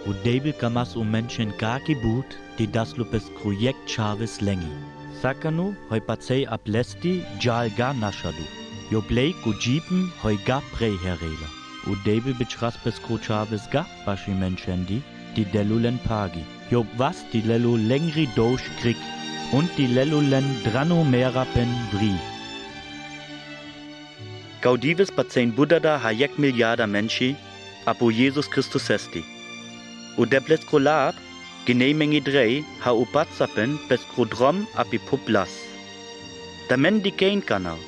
U debel kamas menschen kaki boot, die das lupes projekt Chaves lengi. Sakanu hoi patsei aplesti jal ga nashadu. Jo blei ku jeepen hoi ga prei herela. U debel beschraspes kro Chaves ga bashi menschen die delulen pagi. Jo was die lelu lengri dosh krik und die lelulen drano merapen vri. Gaudives patsein Buddha ha 1 Milliarder Menschi, apo Jesus Christus esti. U debles kolab, genehmengi drei, ha u patsapen bes krodrom api puplas. Da men di kein kanal,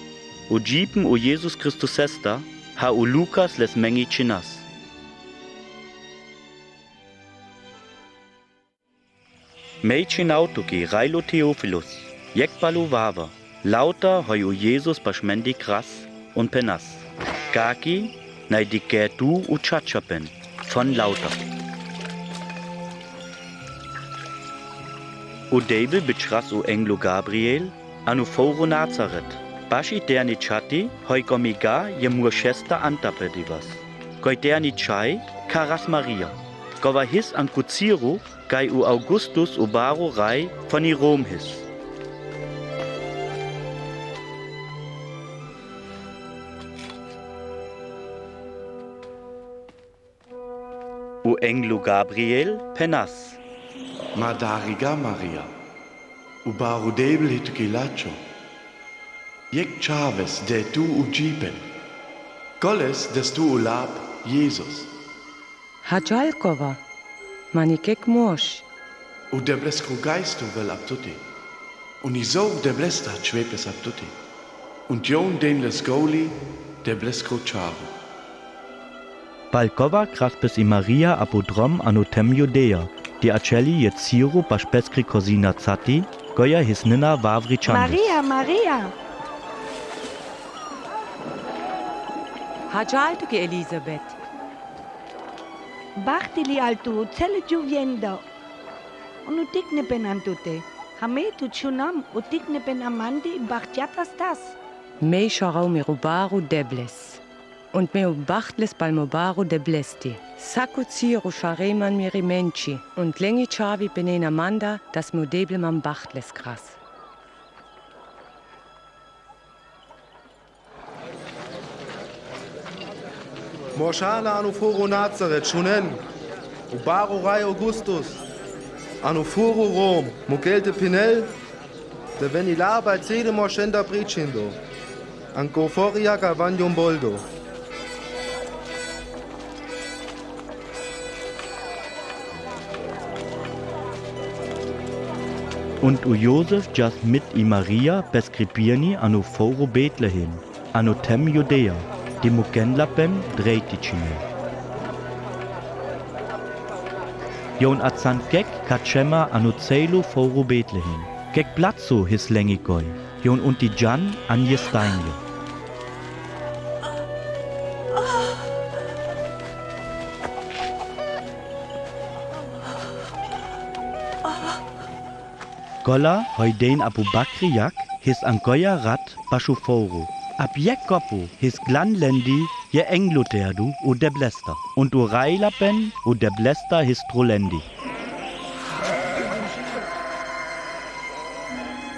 u jeepen u Jesus Christus esta, ha u Lukas les mengi chinas. Meichin autoki Railo Theophilus, jekbalu vava, lauter hoi u Jesus baschmendi kras und penas. Gaki, nei di du u chachapen, von lauter. U Debel beschras u Englo Gabriel, anu foro Nazareth. Bashi derni chati, hoi gomiga je murchesta antape divas. Goi derni chai, Karas Maria. Gova his an Kuziru, gai u Augustus u Baro Rai von i Rom his. U Englo Gabriel penas. Madariga Maria, u Baro Debel hit gilacho. Jek Chaves de tu u jeepen. Goles des tu u lab Jesus. Hajalkova, manikek mosh. U debleskro geistu vel ab tutti. Un iso deblesta schwepes ab tutti. Und jon den les goli debleskro chavo. Balkova kraspes i Maria apodrom anotem Judea, die acelli je Ciro baspeskri cosina zati, goja his nina vavri chandis. Maria! Hajaltuke Elisabeth. Bachtili altu, cele giuviendo. Unu tikne penantute. Hame tu chunam, u tikne penamandi, bachtjatas tas. Mei sharau me rubaru debles. Und me ubachtles palmobaru deblesti. Saku Ciro shareman miri menchi. Und lengi chavi benena manda, das me udebleman bachtles kras. Morschana anu foro Nazareth, schunen. U Baro Rai Augustus. Anu foro Rom, Mugelte Pinel. De venila bei Zede Morschenda Bricindo. An Goforia Gavanium Boldo. Und u Josef jas mit i Maria beskripierni anu foro Bethlehem, anu tem Judea, di mugenlapen dreiticine. Jon atzan gek kachema anu celu foro Bethlehem, gek platzo his lengigoi, jon und di Jan an jesteinje. Golla hoi den Abu Bakriak his an goya rat bashuforo. Ab Jekopu his glanlendi je engluterdu u deblesta. Und u reilapen u deblesta his trolendi.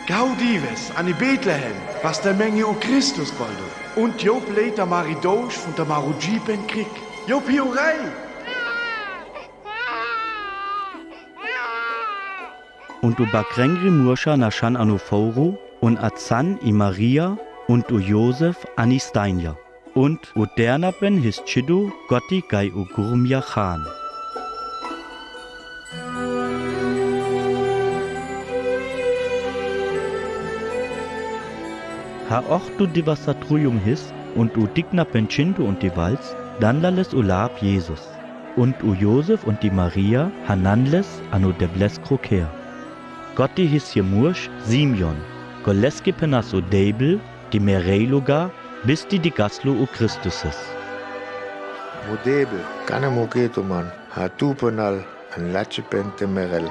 Gaudives an i Bethlehem, was der Menge u Christus boldo. Und jo bleta maridosh von der Marujipen Krieg. Jo piorei! Und u bakrengri murscha nashan anu foru und azan i Maria und u Josef ani Steinja. Und u dernapen his chidu gotti gai u gurmja chan. Ha och du divasatrujum his und u dignapen chindu und die Walz, dann lales u lab Jesus. Und u Josef und die Maria hananles anu debles kroker. Gotti his je mursch Simeon, goleski penas u Debel, die Mereiluga, bis die Gaslo u Christuses. Modebel, kana mogeto man, ha tupenal an lachipen temerel.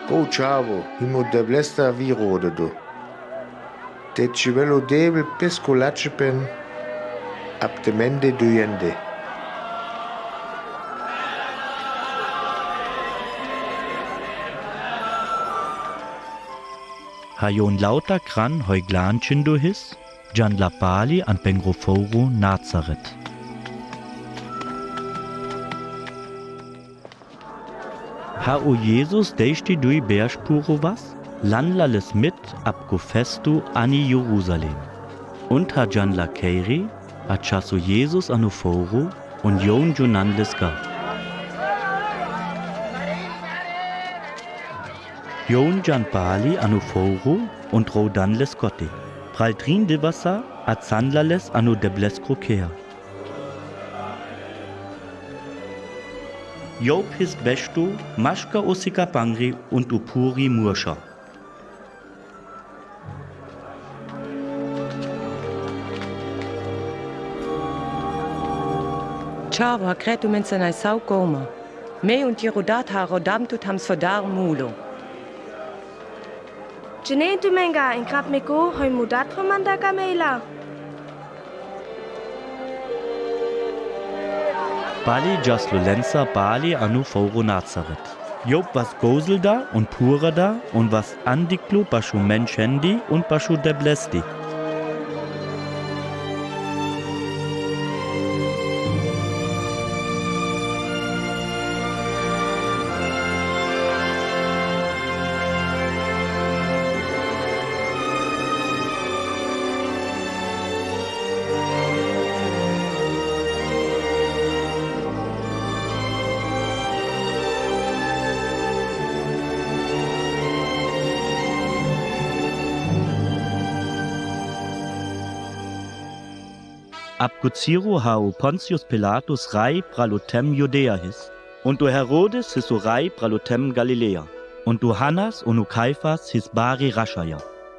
Go chavo, himo deblesta virode do. de chivelo debel pesco lachepen ab de mende duyende. Hajon lauter kran hoi glanchen du his, Jan Lapali an Bengroforo Nazareth. Ha o Jesus deisti dui Berspuro was, landlales mit ab Gofestu ani Jerusalem. Und ha Jan la Keiri, a chasso Jesus anu Foro und Jon Junanles ga. Jon Jan Bali anu Foro und Rodanles Gotti. Praltrin de Wasser a Zandlales anu Debles Krokea. Job hist Besto, Maschka Osika Bangri und Upuri Murscha. Ciao, ha cretu mensanai sau goma. Me und die rodat ha rodam tut hams verdar mulo. Jene tu menga in krap meko hoi mudat romanda kamela. Bali Jaslulenza Bali anu Foro Nazareth. Job was Gosel da und Pura da und was Andiklu baschu Menschendi und baschu Deblesti. Ab Guziro hau Pontius Pilatus rei pralutem Judäa his, und du Herodes his o rei pralutem Galiläa, und du Hannas und du Kaiphas his bari Raschaya.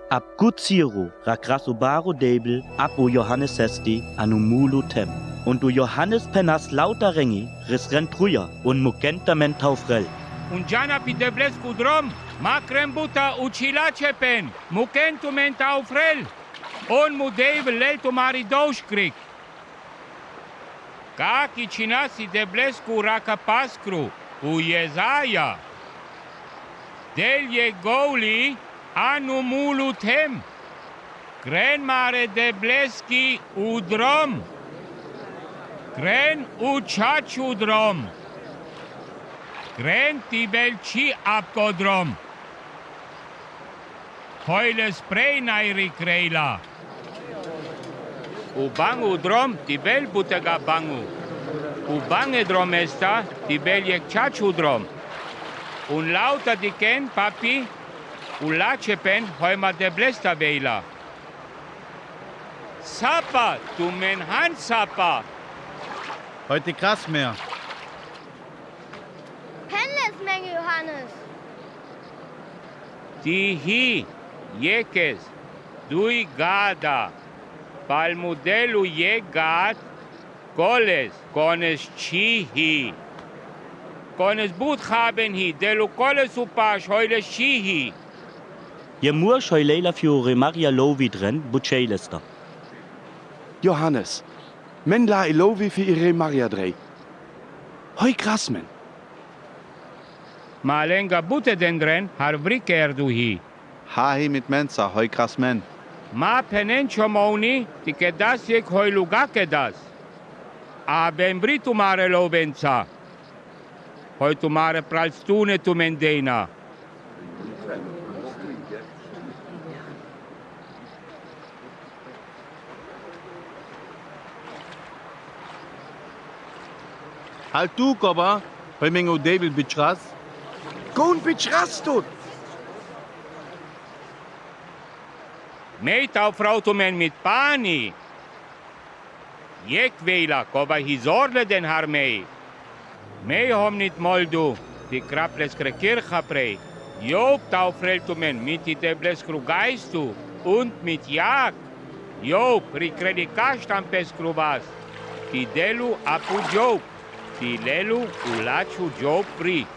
Ab Guziro rakraso baro debel ab o Johannes Sesti anu Mulu tem, und du Johannes Penas lauter Rengi ris rentruja und mugentament taufrell. Und Jana pideblescu drom, macrem buta ucilace pen, mugentument taufrell, und mu debel leltu maridosh krik. Kaki cinasi deblescu raka pascru, u Jesaja. Del je goli anu mulut hem. Kren mare debleski u drom. Kren u chachu drom. Kren tibelci apkodrom. Heule spray nairi kreila. U bangu drom tibel butega bangu. U bange drom esta tibel jek chachu drom. Un lauta diken papi u lachepen hoima deblesta veila. Sapa, tu menhan sapa. Heute krass mehr. Hennes Menge Johannes. Tihi, jekes, dui gada. Palmudelu jegat, koles, kones chihi. Kones but haben hi, delu koles upash, heule chihi. Je mur scheuleila fiore Maria Lovi dren, buccelesta. Johannes, men la ilovi fi ire Maria drei. Hoi krasmen. Malenga bute den dren, har vriker du hi. Hahi mit Mensa, hoi krass men. Ma penen chomoni, ti kedas jek heuluga kedas. A ben britu mare lovenza. Hoi tu mare pralstune tu mendena. Halt du, Koba, hoi mengo David bitchras. Koon bitchrastut. Meet auf Frautumen mit Pani. Jek weila, koba hizorle den harmei. Mei hom nit moldu, die krapples kircha prei. Job taufreltumen mit die debleskru geistu und mit Jak. Job rikredikash tampeskru vas. Die delu apu Job. Die lelu ulachu Job pri.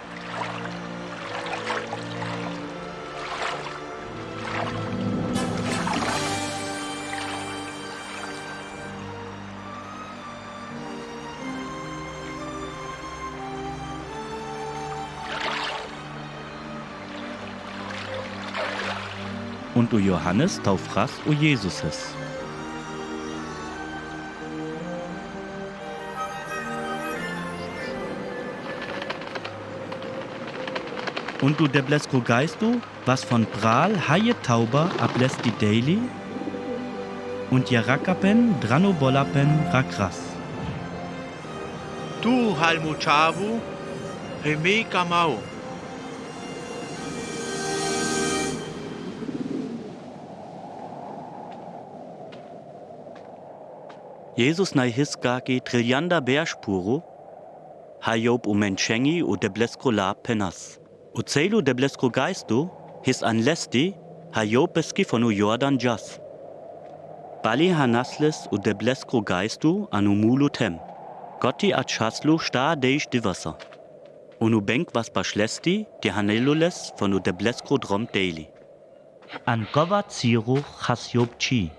und u Johannes taufras u Jesus is. Und du deblesco Geistu, was von Pral haie Tauber ablässt die Daily und Jarakapen Dranobolapen Rakras. Tu halmuchavu, hemi kamau. Jesus nai hiskaki Trillanda Bärspuro, hajob u Menschengi u deblesco la penas. U Celu deblesco Geistu, his an Lesti, hajob beski von u Jordan Jas. Bali hanasles u deblesco Geistu anu Mulu tem. Gotti at Chaslu sta deisch di Wasser. Unu Benk was Baschlesti, die Hanelules von u deblesco Drom Daily. An Gova Ziro Hasjob Chi.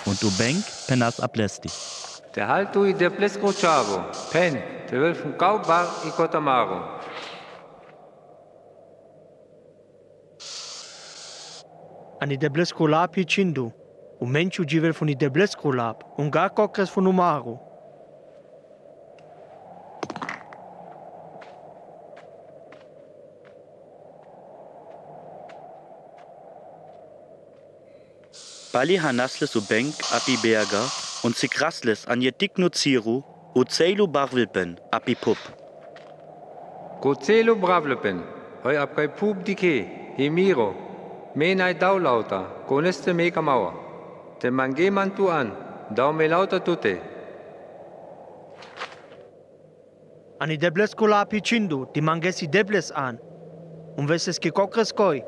Und du Benk penas ablesti. Te haltu I deblesco chavo, pen, te wil von Kaubar I Cotamaro. Ani deblesco lap Chindu, menchu jivel von I deblesco lap, gar kokres von Umaro. Bali hanasles u Benk api Berger und sikrasles an je Diknu Ziru u Celu Barwilpen api Pup. Gocelo Bravlepen, hoi ab kai Pup dike, Hemiro, menai daulauta, goneste mega Mauer. Te mange man tu an, dau me lauta tute. Ani deblesco lap Chindu, die mangesi debles an. Wesses ke kokres koi.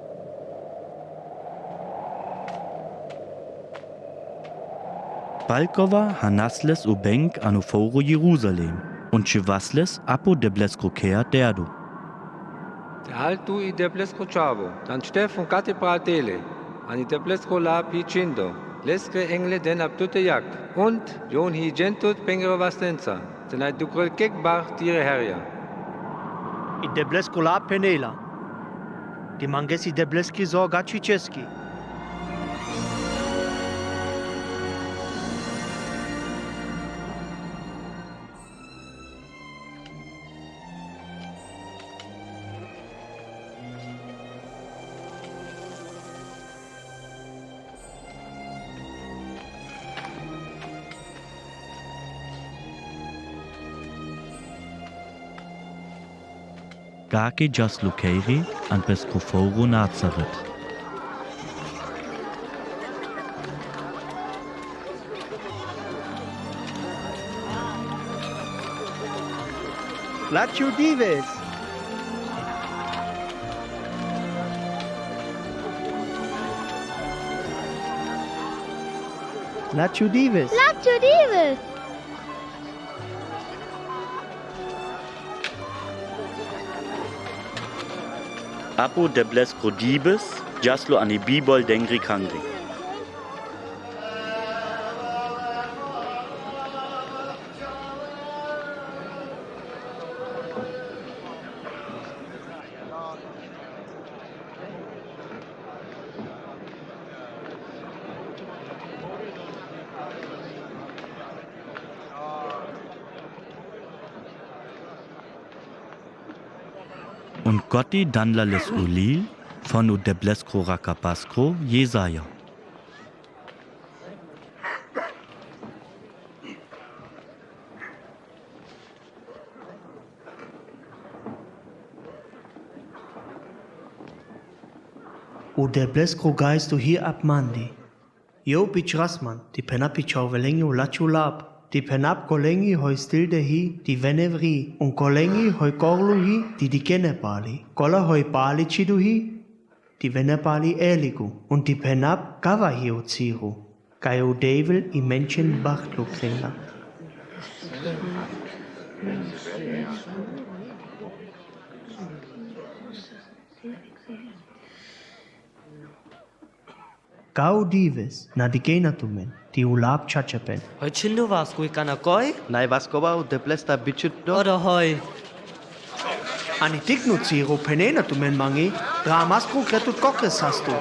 Balkova hanasles u Benk anu Foro Jerusalem und Chivasles apo deblesco Ker derdu. Te haltu I deblesco chavo, dan Steff von Katedral Tele, ani deblesco la Pichindo, leske engle den ab tute jak, und Jon hi gentut pengere vastenza, den ai dukrel kekbar tire herja. I deblesco lap Penela, die mangesi debleski so gachicheski. Gake jas Lukeiri an Pescoforo Nazareth. Lachu Dives. Lachu Dives. Lachu Dives. Apo deblesco Dibes, jaslo ani Bibol dengri kangri. Und Gotti danlales Ulil von u deblesco Rakapaskro Jesaja. O deblesco Geist hier ab Mandi. Jo pich Rasman, die penapi chauvelengi u lachu lab. Die penap kolengi hoi stilde hi, die venevri, un kolengi hoi korlu hi, die kenepali. Kola hoi pali chidu hi, die venepali eligu, und die penap kava hi o ziru. Kai o devil I Menschen bachtlu kringa. Gau dives, na di genatumen. die ulab chachapen. Hoi chindo was, kui kanakoi? Nai was koba u Debles da bichut do? Oder hoi? Ani tiknu ziro penena tu men mangi, dramasku kretut kokres hast du.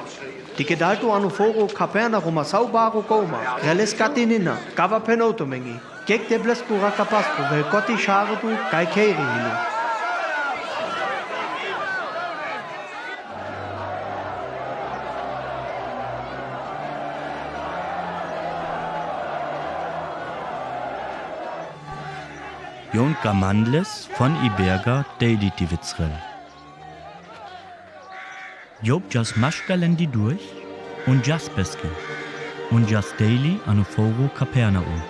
Die gedaltu anu foro kaperna roma saubaro goma, reles katinina, gava penoto mengi. Gek Debles ku rakapasku, vel koti sharutu, kai keiri hilu. Jon Gamandles von Iberga Daily Tivitzrel. Job jas Maschgalendi durch und jas Beske und jas Daily Anuforo Kapernaum.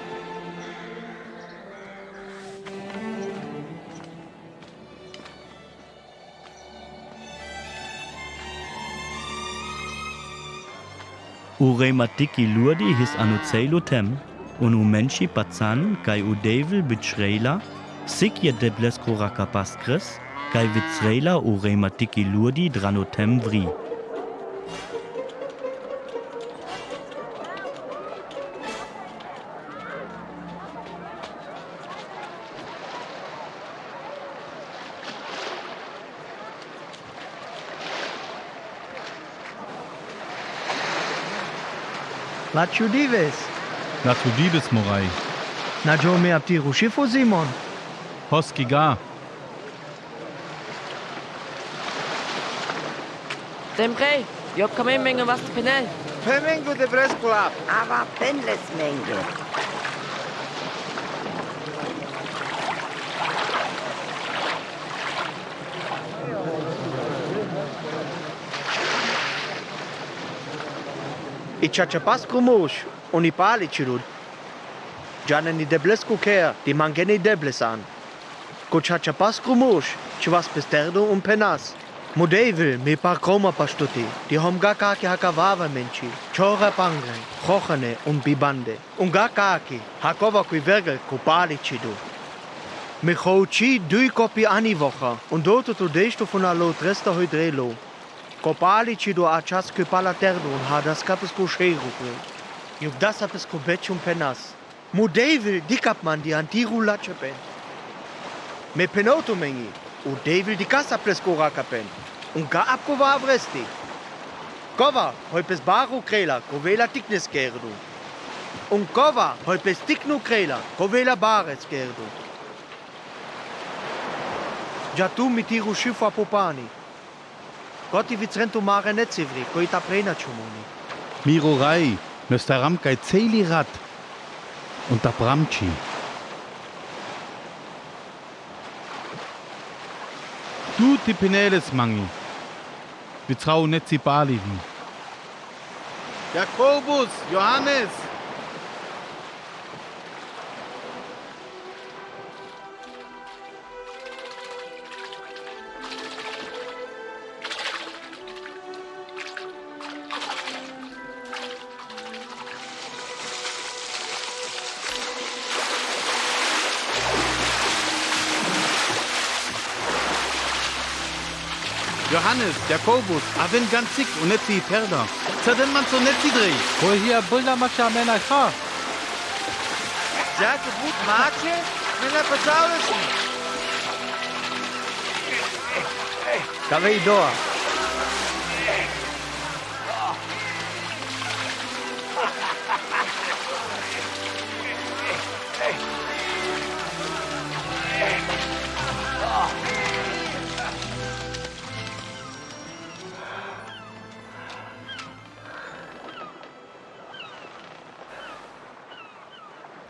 Urematiki Lurdi his Anucelo Tem. Un umenshi patsan kai udevil bitrela, sik je deblesko rakapaskres, kai vitrela urematiki lurdi dranotem vri. Lachu dives. Na tu dives, Morai. Na jo me abtiru Schifo, Simon. Hoskiga. Demre, Job kam Menge was zu penel. Pemengu Debles kulab. Aber Penles Menge. I chachapas kumush. Oni pali chirud. Jana ni Debles kuker, di mangeni Debles an. Ko chachapas kumush, chwas pesterdo un penas. Modevil me par kroma pastuti, die hom gakaki hakavava menchi, chora pangre, chochane un bibande. Un gakaki, hakova qui vergel kupali chidu. Me chochi dui kopi ani wocha, und doto tu desto von alo tresta hydrelo. Kopali chidu achas kupala terdo un hadas kapes ko sheru. Juk das apes ko betchum penas. Modevil dikapman di antiru lachepen. Me penoto mengi. U Devil di casa plesko rakapen. Un ga apkova avresti. Kova, holpes baru krela, kovela tiknes gerdu. Un kova, holpes tiknu krela, kovela bares gerdu. Jatu mitiru shifa popani. Goti vitrento mare netzivri, koita prena chumoni. Miro Rai, nöstaram kai celi rat. Und da bramchi. Du ti peneles mangi. Wir trau net si baliven. Jakobus, Johannes. Johannes, Jakobus, aven ganz sick und net si perda. Zaden man so net si dreh. Hol hier Bulda Macha Männer Kha. Sehr gut, Marke, wenn er verzaubert ist. Caveidor.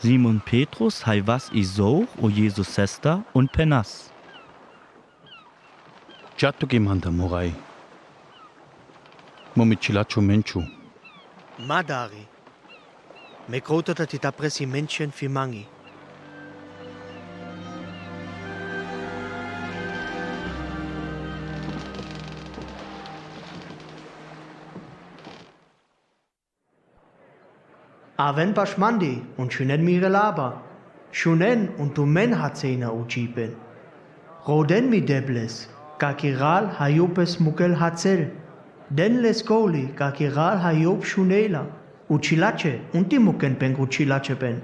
Simon Petrus hai was iso o Jesus Sesta und Penas. Chatto gemanda Morai. Momichilacho menchu. Madari. Me kroto da ti ta presi menschen fi mangi. Aven Pashmandi und Shunen Mirelaba. Shunen und Tumen Hatzena Uchipen. Roden mi Debles. Kakiral Hayopes Mukel Hatzel. Den Leskoli Kakiral Hayop Shunela. Uchilache, unti muken pen uchilache pen.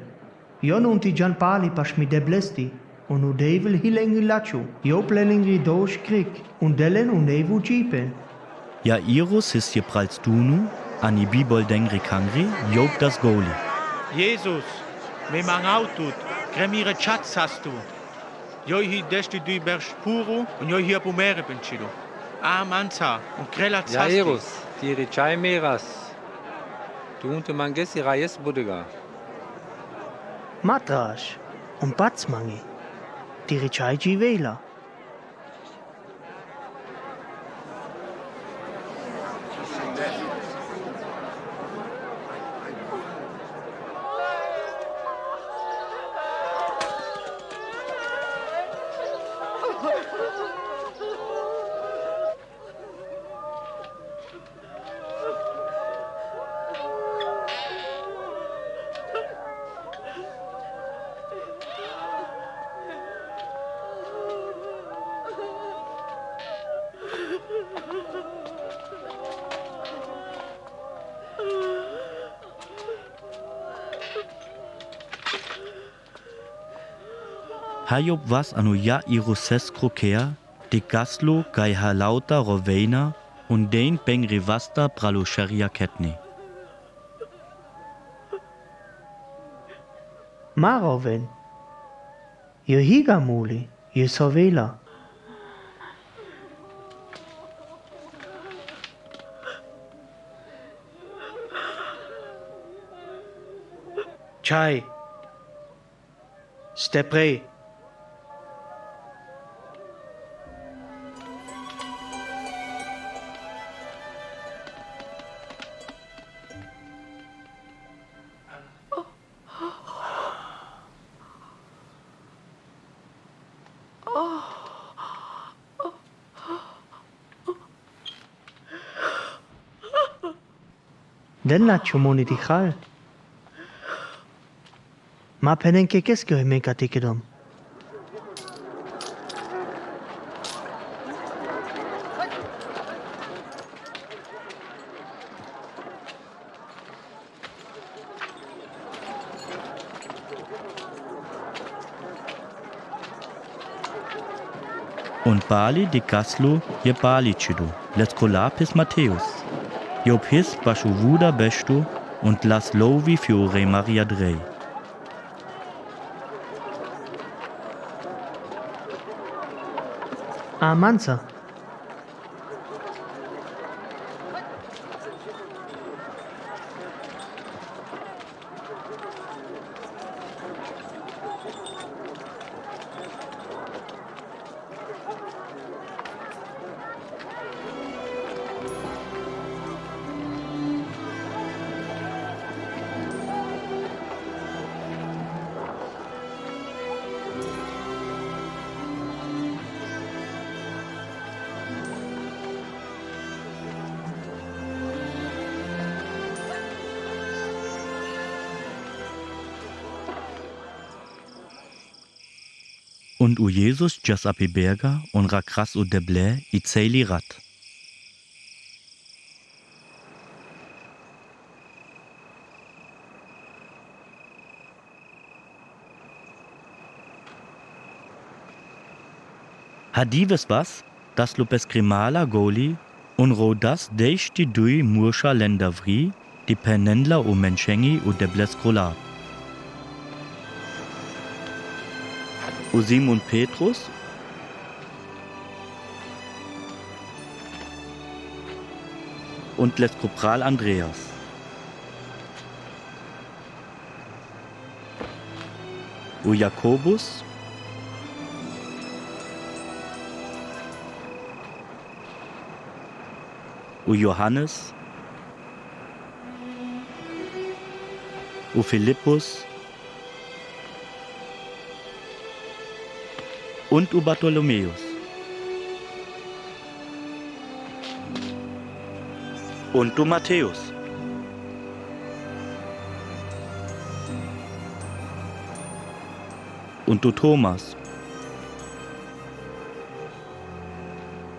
Yon unti jan pali pas mi deblesti. Und u devil hilengi lachu. Jo pleningi dosh krik. Und delen u nevu jeepen. Ja Irus ist hier prals dunu, an die Bibel dengri kangri, job das Goli. Jesus, me mangautut, kremire Schatz hast du. Jo hi desti du ber spuru und jo hier pumere penchido. Manza und krela zasti. Jairus, die Richai Meras. Du unte mangesi Reyes Budega. Matrash. Und Batzmangi. Die Richai Jivela. Hajob was anu ja Irus krokea, de gaslo gai halauta roveina und den beng rivasta pralusheria ketni. Maroven. Jo higamuli. Jo sovela. Chai. Stepre. Den la chumoni dikhal. Ma penen ke kes ke me katikedom. Und Bali de Gaslo je Bali chido, let's colapis Matthäus. Job his baschu wuda bestu und las lovi fiore Maria drei. Manza. Und u Jesus jas api berga und rakras u deble I celi rat. Hadives was, das lupes grimala goli und rodas deish die dui murscha lendavri, die penendla u menschengi u debles krolab. U Simon Petrus und les Kopral Andreas. U Jakobus u Johannes u Philippus und u Bartholomäus. Und u Matthäus. Und u Thomas.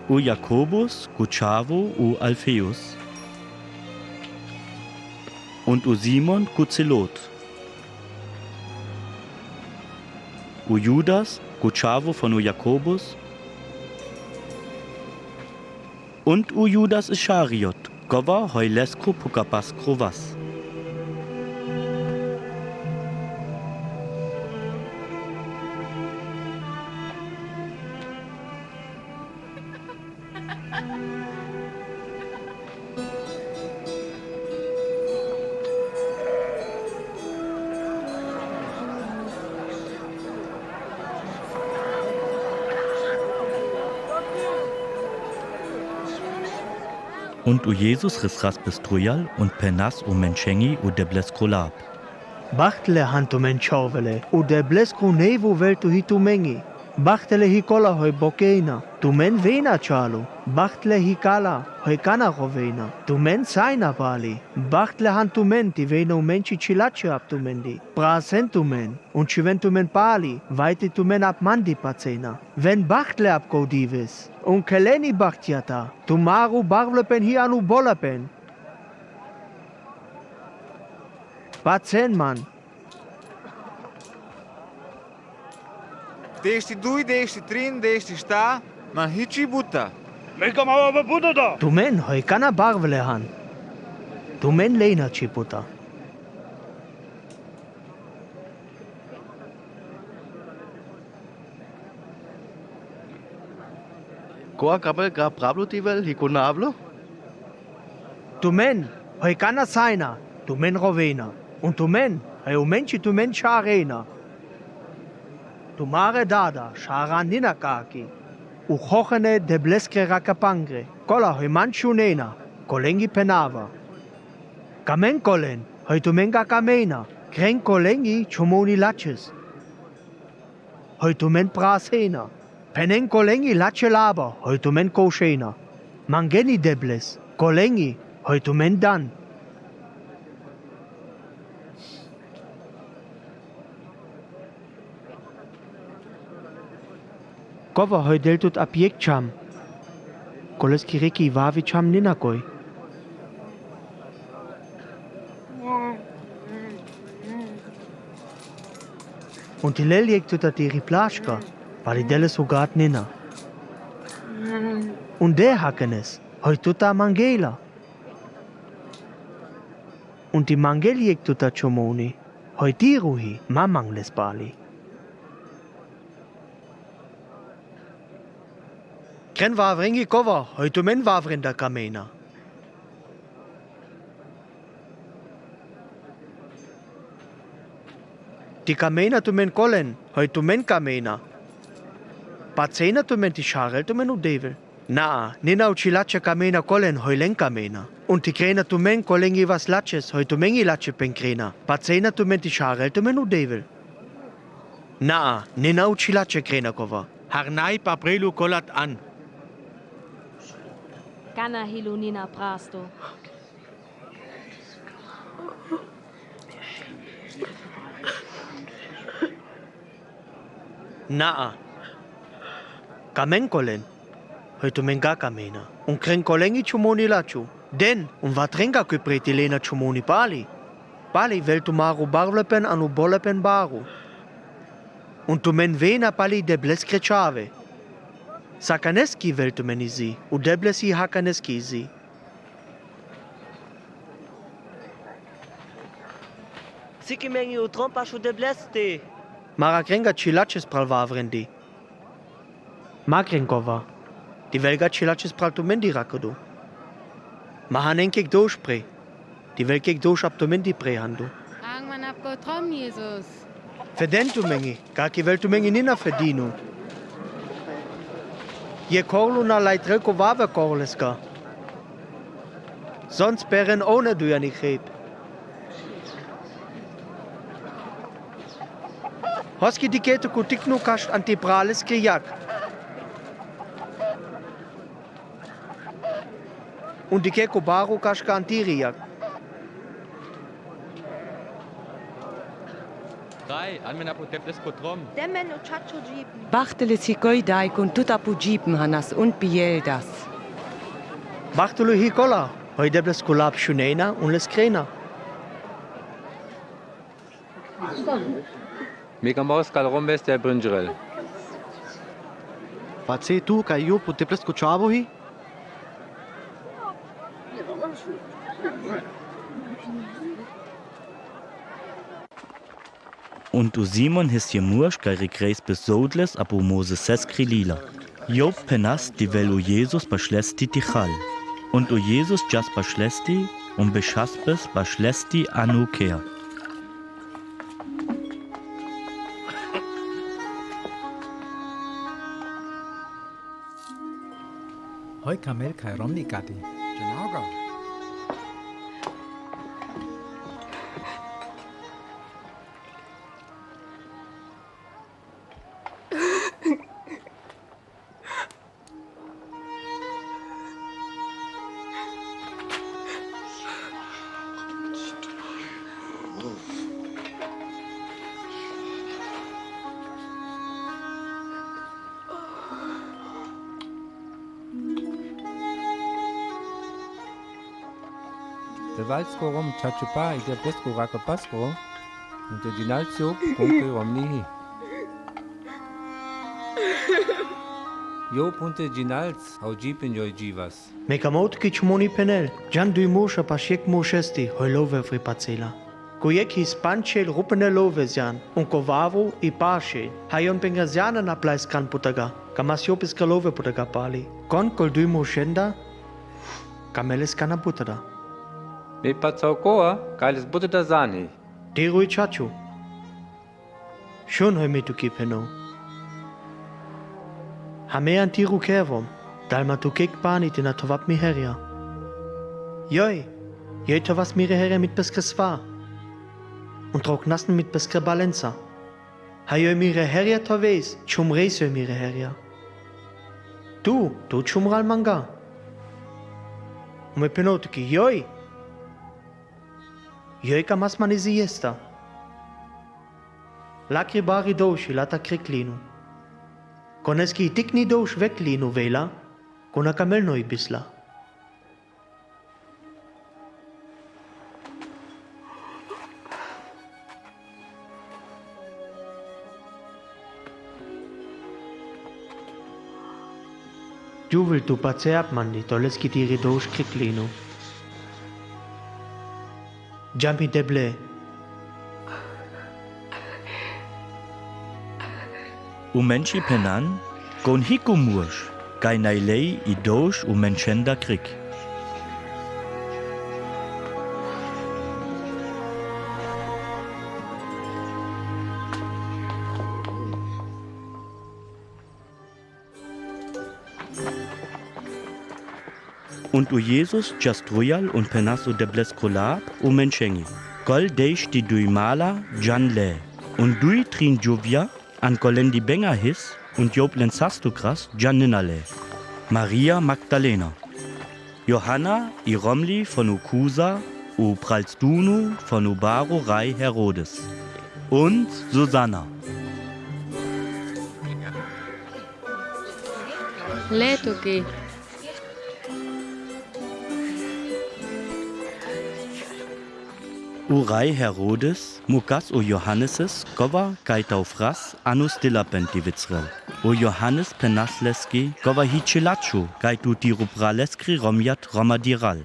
U Jakobus, Guchavo, u Alpheus. und u Simon ku Zelot. U Judas ku Chavo von u Jakobus und u Judas Ischariot, Gova heulesko pukapaskro was. Und u Jesus risras bestrujal und penas u Menschengi u debleskolab. Bachtle hanto menchauvele, u deblesku nevu veltu hitu mengi. Bachtele hikola hoi bokeina, tu men vena chalu. Bachtle hikala, hoi kana rovena, tu men saina pali. Bachtle hantu men ti vena u menci cilace ap tu mendi. Prasentu men, un civentu men pali, vaiti tu men ap mandi pacena. Ven bachtle ap codivis, un keleni bachtiata, tu maru barvlepen hi anu bolapen. Pacen man. Desti dui, desti trin, desti sta, man hici buta. Mekam hava buta da. Tu men hoi kana barvle han. Tu men leina ciputa. Koa kapel ka prablo tivel hikunablo? Tu men hoi kana saina, tu men rovena. Und tu men hoi u menci tu men charena. Tu mare dada, sharan nina kaki. U chochene de bleske rakapangre. Kola hoi manchunena, kolengi penava. Kamen kolen, hoi tu menga kamena. Kren kolengi chumoni laches. Hoi tu men prasena. Penen kolengi lache laba, hoi tu men koshena. Mangeni debles, kolengi, hoi tu men dan. Kova hoi deltut apjek cham. Koleski reki vavi cham ninakoi. Und die Leljek tut at iri plaschka, weil delle sogat nina. Und der hakenes, hoi tuta mangela. Und die mangeliek tuta chomoni, hoi tiruhi, mamangles bali. Kren vavrengi kova, hoi tu men vavrenda kamena. Ti kamena tu men kolen, hoi tu men kamena. Pacena tu men ti sharel tu men udevel. Naa, nina ucilace kamena kolen hoi len kamena. Und ti krena tu men kolengi vas laches, hoi tu mengi lache pen krena. Pacena tu men ti sharel tu men udevel. Naa, nina ucilace krena kova. Harnai paprelu kolat an. Kana hilunina prasto. Naa. Kamen kolen. Hoi tu menga kamena. Un kren kolengi chumoni lachu. Den, un vatrenga kupreti lena chumoni pali. Pali vel tu maru barvlepen anu bolepen baru. Un tu men vena pali de bleskrecave. Sakaneski vel tu men izi. U deblesi hakaneski izi. Siki mengi u trompa shu deblesti. Mara krenga chilaches pral vavrendi. Magrenkova. Die velga chilaches pral tu mendi rakodu. Mahanenkek dospre. Die velkek dos ap tu mendi prehandu. Angman ap go trom, Jesus. Feden tu mengi. Kaki vel tu mengi nina fedinu. Je korlu na laitreko vave korleska. Sonst beren ohne du ja nicht heb. Hoski diketu kutiknu kasht antiprales krijak. Und dikeko baru kashka antiriak. Drei, anmen apoteples kotrom. Demen u chacho jeepen. Bachtele sikoi daik und tut apu jeepen hanas und bieldas. Bachtulu hikola. Hoi debles kulab shunena und les krena. Migamos calrombes de bringerel. Pace tu ca io pu deples cu chavo hi? Und u Simon his je mursch kai rekreis besodles abu Moses seskri lila. Job penas di velu Jesus beschlesti tichal. Und u Jesus jas beschlesti und beschaspes beschlesti anuker. Hoi Kamel kai Romni Gatti. Genau. De Valsko rom chachupa i de pesco rakapasco, und de dinalcio conque romnihi. Jo punte dinals au jeepin joi jivas. Mekamot ki chmoni penel, jan du mosha pasiek moshesti, hoi love fri pacela. Kojek his panchel rupene lovezjan, un kovavo i pashe, hayon pengaziana na plais kan putaga, kamasiopis kalove putaga pali. Kon kol du moshenda, kameles kana putada. Me patsaukoa, kailes butte da sani. Derui chachu. Schon hoi me tu kipeno. Hame an tiru kervom, dalma tu kek pani tina tovap mi heria. Joi tovas mire heria mit beskre sva. Und trok nassen mit beskre balenza. Hayoi mire heria toves, chum reisoi mire heria. Tu chumral manga. Ume penotuki, joi kamas mani siesta. Lakri bari doshi lata kriklinu. Koneski tikni dosh veklinu vela, kona kamel noi bisla. Du will tu paceap mandi, toleski tiri dosh kriklinu. Jampi deble. U menshi penan, gon hiku mursh, kai nailei i dosh u menschenda krik. Und u Jesus just royal und penasso de blescolab u menschengi. Gol deish di dui mala jan le. Und dui trin juvia an kolendi benga his und joblen sastokras jan ninale. Maria Magdalena. Johanna i Romli von Ukusa u Pralsdunu von Ubaro Rai Herodes. Und Susanna. Letoki. Urai Herodes, Mukas o Johanneses, Kova Kaitau Fras, Anus Dilapentivitsrel. O Johannes Penasleski, Kova Hichilachu, Kaitu Tirupraleskri Romjat Romadiral.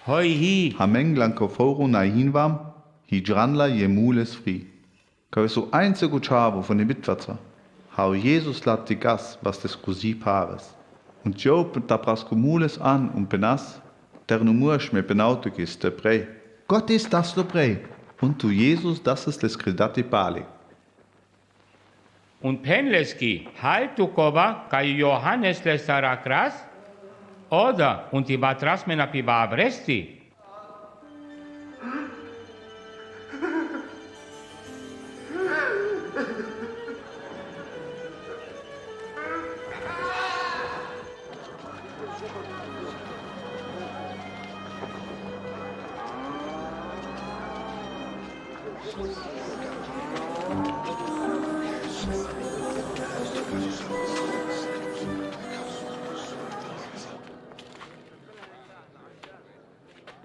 Hoi hi. Hamenglanko Foro Nahinwam, Hijranla Jemules Fri. Kavisu einzigu Chavo von den Bitwatzer. Hau Jesus lat die Gas, was des Kusi Paares. Und Job da Praskumules an Penas, der Numursch me Penautukis, der Brei. Gott ist das Lobrei, und du Jesus, das ist les Credati Pali. Und Penleski, halt du Kova, kai Johannes les Sarakras? Oder, und die Batras menapiva avresti?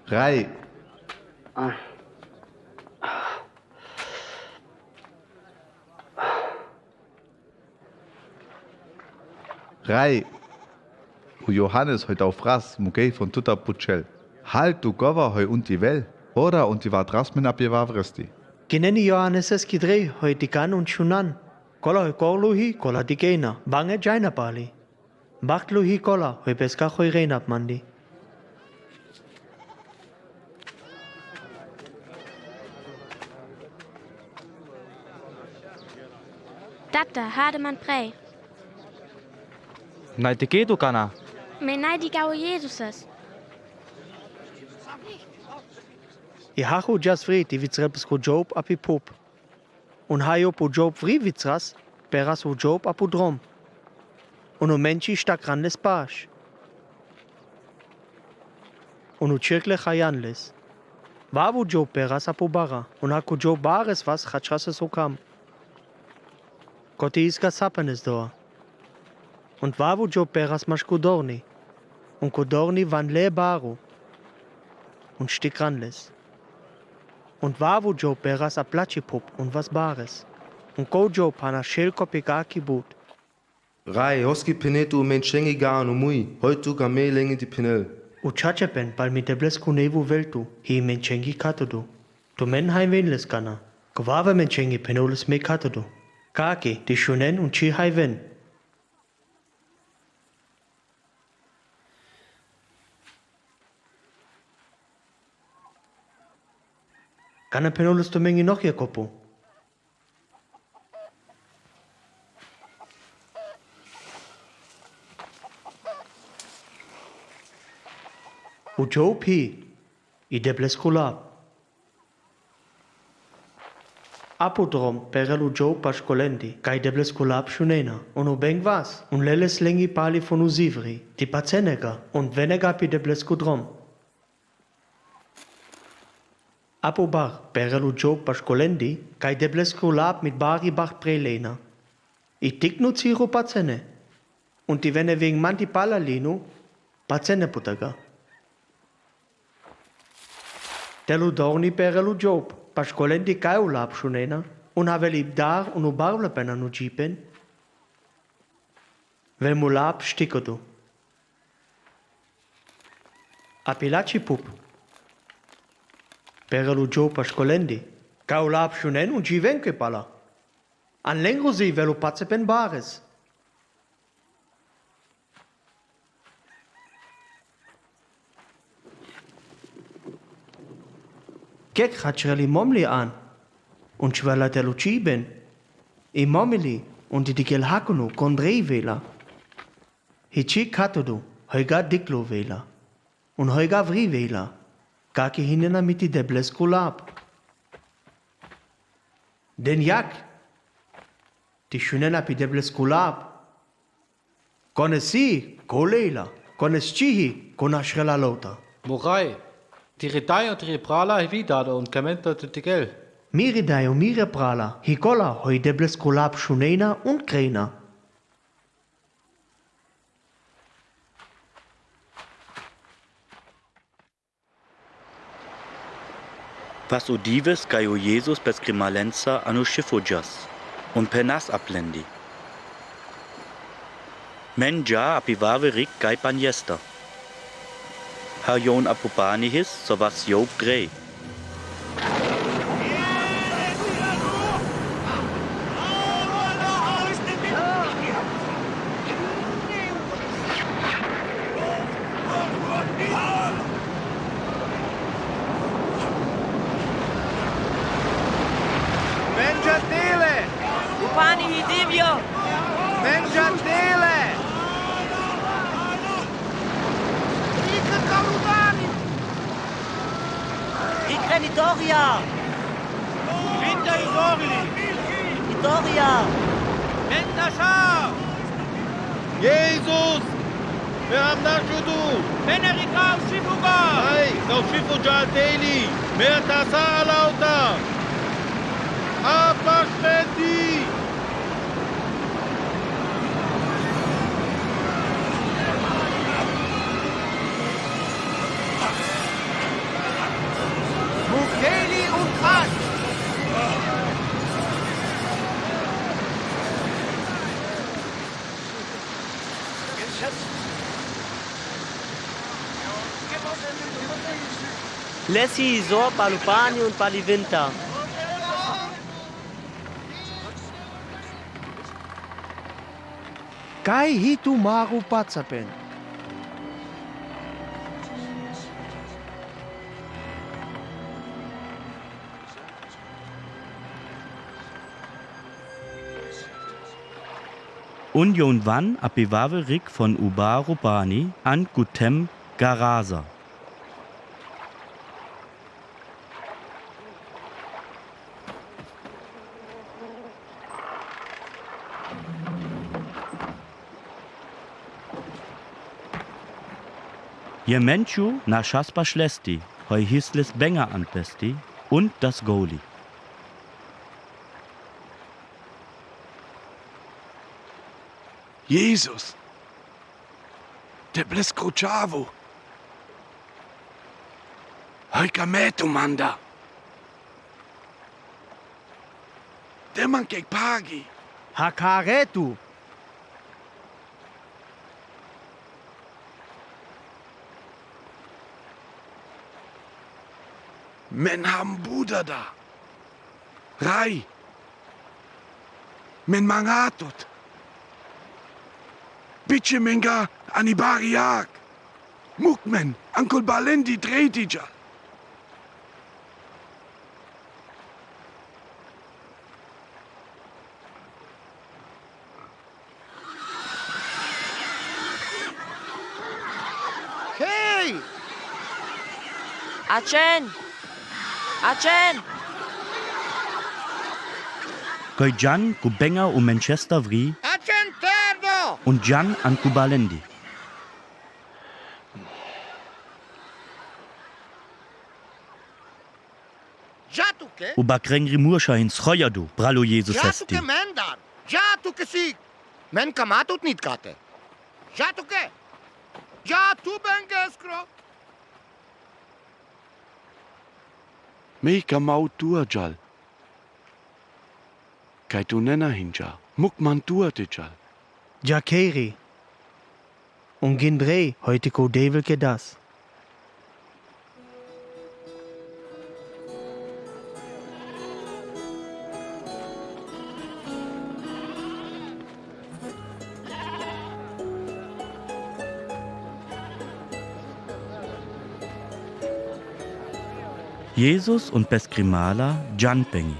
Rai. Rai u Johannes heut auf Ras, Mugei von Tuta Pucel. Halt du Gova heu und die Well, oder und die war Drasmen ab Jewavresti. Geneni Johannes es kidrei hoi dikan und shunan. Kola hoi korluhi, kola dikena. Bange jaina pali. Bachtluhi kola hoi peska hoi reinap mandi. Tata, hade man prei. Nej, det geht du kana. Men nej, die gau Jesuses. I hachu jas vri ti vitzrepes ko Job api pop. Un hajo po Job vri vitzras, peras u Job apu drom. Un u menchi stak ranles pash. Un u cirkle chayanles. Vavu Job peras apu bara. Un haku Job bares was chachras es okam. Koti iska sapenes doa. Und vavu Job peras mash kudorni. Un kudorni van le baru. Und stik ranles. Und vavu Job peras a plachipop und was bares. Und ko Job hana shelko pegaki boot. Rai, hoski penetu menchengi gano mui, heute ga me lenge di penel. U chachepen pal mit debles kunevu veltu, hi menchengi katodu. Tu men hain wenles kana. Gwave menchengi penoles me katodu. Kaki, die shunen und chi hai wen. Kana penoles tu mengi noch Jakobo. U Job hi, I debles kulab. Apodrom perelu Job paskolendi, kai debles kulab shunena, und u beng was, und leles lengi pali von u zivri, di pazenega, und venega pi debles kudrom. Apobar perelu Job paskolendi, kai debles kulab mit bari bach prelena. I tiknu ziro pazene, und die vene wegen manti palalinu, pazene putaga. Telu dorni perelu Job, paskolendi kai u lab shunena, un haveli dar un u barle pena nu jipen, vel mu lab stikodu. Apilaci pup. Perelu Job paskolendi, kai u lab shunen un jivenke pala. An lengro si velu patsepen bares. Kek hatschreli momli an, und schwelatelu chiben, I momili, und die gel hakunu, kondrei vela. Hichi katodu, hoiga diklo vela, und hoiga vri vela, kaki hinena mit die debles kulab. Den jak, die schönen api debles kulab. Konesi, koleila, koneschihi, konashrela lota. Morai. Die Redai und die Prala hividado und Kamento tutigel. Miridai und mire Prala, hikola hoi debles kulab shuneina und kreina. Was udives kai o Jesus pescrimalenza anu schifojas, und penas aplendi. Menja apivave rik kai paniesta. Ha Jon apopanihis, so was Job drei. Menjatele! Upani hidivio! Menjatele! Idoria! Winter Idori! Idoria! Mentasha! Jesus! Wir haben Naschudu! Menerika Shifuga! Hey, no Shifuja Daily! Mehr Tasa Lauta! Abashmendi! Mukeli und Krat! Lessi, so, Palupani und Palivinta. Kai hitu maru patsapen. Union Van apivaverik von Ubaro Bani an Gutem Garasa. Jemenchu na Schaspa Schlesti, hoi Hisles Benga anpesti und das Goli. Jesus! Debles Kruchavo! Hoi kametu manda! Deman kek pagi! Hakaretu! Men ham Buddha da! Rai! Men mangatut! Biche menga anibariak! Mukmen, Uncle Balendi Tretija! Hey! Achen! Achen! Koi Jan ku Benga u Manchester Vri Achen Terdo! und Jan an Kubalendi. Jatuke? Uba krengri Murscha hins Choyadu, Bralo Jesus Esti. Jatuke Mendar! Jatuke Sieg! Men kamatut nit kate. Jatuke! Jatu Bengeskro! Mei kamau tua jal. Kai tu nena hinja. Mukman tua te jal. Jakeri. Und Gindrei heute ko Develke das. Jesus und Peskrimala Janpengi.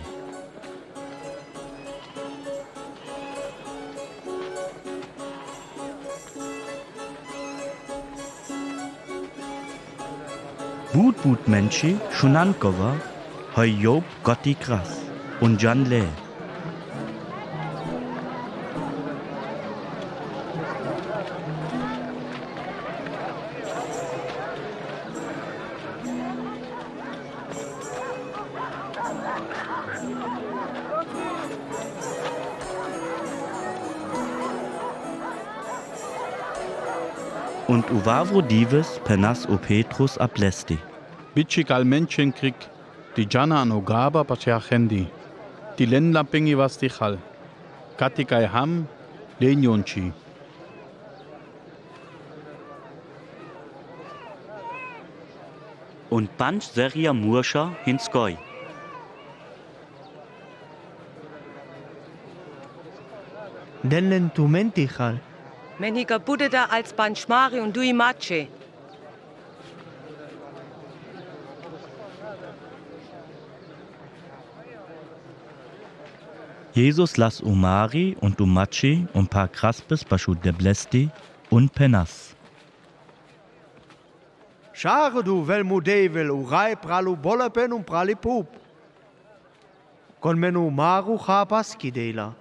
Bud Menchi Shunankova, hoi Job Gotti Kras und Jan Le. Und Uvavro Dives Penas o Petrus ablesti. Bitchik al Menschenkrieg, die Jana an Ogaba Pachiachendi, die Ländlerpingi was die Chal, Katikai Ham, Lenionchi. Und Banch Seria Murscha hinskoi. Dellen tu mentichal. Meniga Buddha als Banschmari und Dui Mache. Jesus las Umari und Umachi und paar Kraspes Baschu Deblesti und Penas. Schare du vel mudevel urai pralu bolapen und prali pup. Kon menu maru chapaski deila.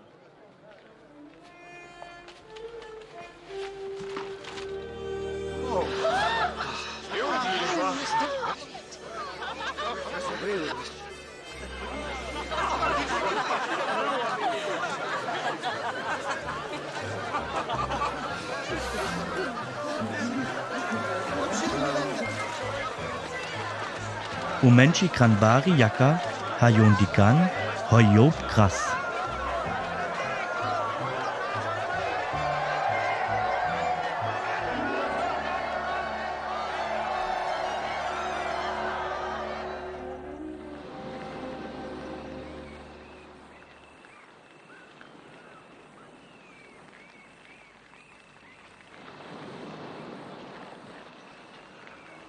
Umenchi Kranbari Yaka, Hayon Dikan, Hoyob Kras.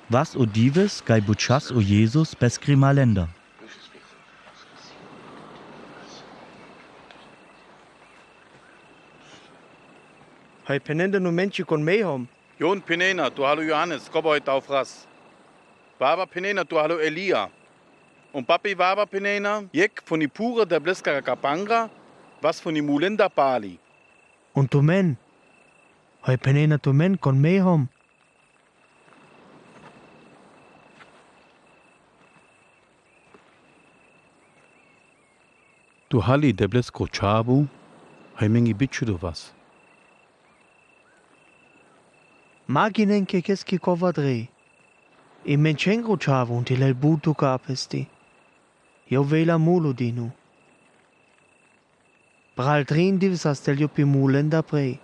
Was o dives gai buchas o Jesus beskri malenda. Hei penende no Mensch kon mehom. Jon Penena, du hallo Johannes, komm heute auf Ras. Baba Penena, du hallo Elia. Und Papi Baba Penena, jek von die Pure der Bleskara Kapanga, was von die Mulenda Pali. Und tu men. Hei penena tu men kon mehom. Du halli der Blesko Chabu, hei mengi bitchu du was. Maginen ke keski kovadre. I menchengro chavo until el butu kapesti. Jo vela mulo dinu. Braldrin divs astel jo pimulen da pre.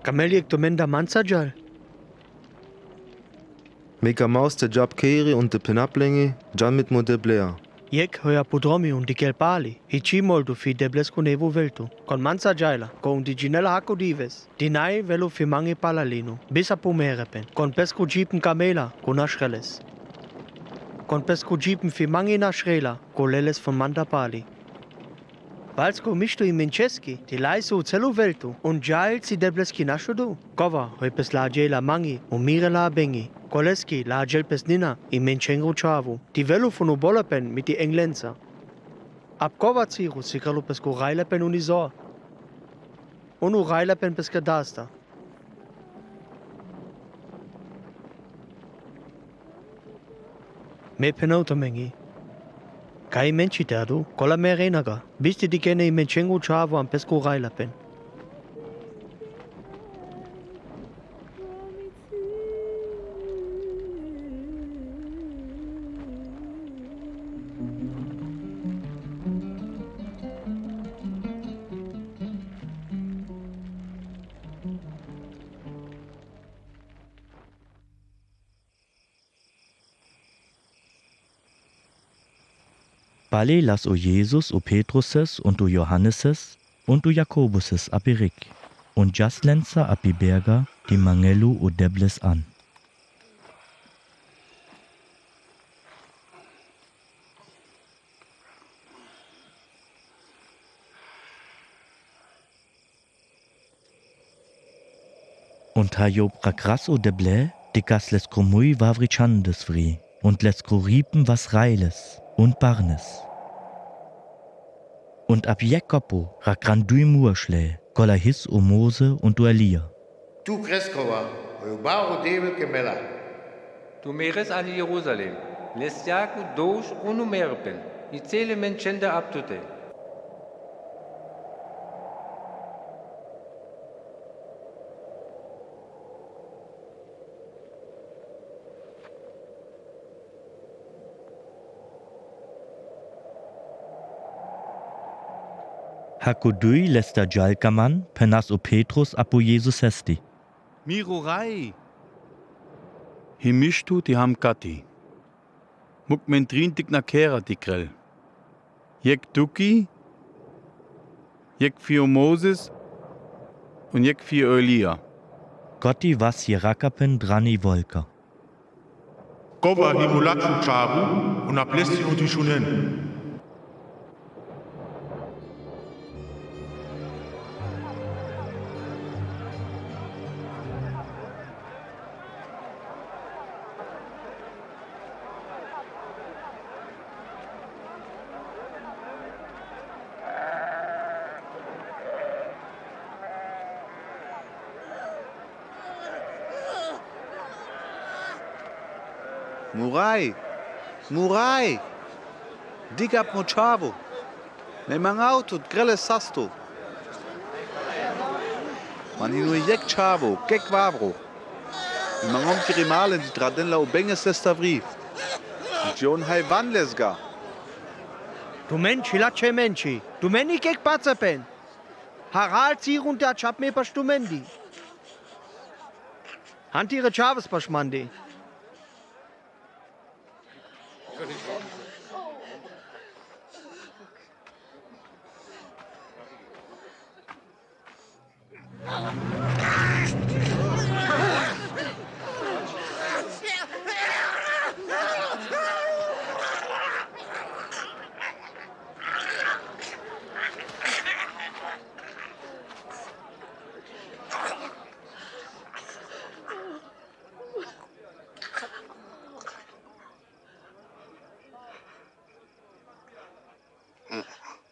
Kameliek to menda mansajal. Mika Maus de Job Keri und de Penaplinge, Jan mit Mode Blair. Jek hoja podromi un di kelpali. Hici moldu fi deblesku nevu veltu. Kon mansajala, kon di ginela hako dives. Dinai velu fi mange palalino. Bisa pumerepen. Kon pesku jeepen kamela, kon aschreles. Kon pesku jeepen fi mange naschrela, kon leles von mandapali. Balsko mištu i Minčeski, ti lajsu u celu veltu, un džajl si debleski našudu. Kova, hoj pes lađe la mangi, u mire la bengi. Koleski, lađel pes nina, i Minčengru čavu. Ti velu funu bolapen mit ti englenza. Ab kova ciru, sikralu pesku rajlepen un izor. Unu rajlepen peska dasta. Me penauta mengi. Kai menchi tadu, kola merenaga. Bisti di kene i menchengu chavo am pesku railapen. Bali las o Jesus o Petruses und o Johanneses und o Jakobuses apirik. Und jaslenza apiberga di mangelu o debles an. Und hajo prakras o deble, dikas les krumui vavrichandes vri, und les kruripen was reiles. Und Barnes. Und ab Jakobo rakrandui Murschle, kolla his o Mose und o Elia. Tu Kreskova, o baro debel kemela. Tu meres an Jerusalem, les jaku doos unu merpen, i cele menchende abtute. Hakudui lesta jalkaman penas o Petrus apo Jesus hesti. Mirorai. Himishtu ti hamkati. Mukmentrin tik nakera tikrel. Jek tuki, jek fio Moses und jek fio Elia. Gotti was jerakapen drani volka. Kova himulachu chabu und aplesti utishunen. Murai! Murai! Digap mochavo. Me mangauto, grelle sasto. Man inu yek chavo, kek vavro. Mangom kirimalen di traden la ubenges lestavri. John hai van lesga. Du Mensch, hilache Menchi. Du meni kek patsapen. Harald Zirun der Chapme Pastumendi. Hantire Chaves Paschmandi.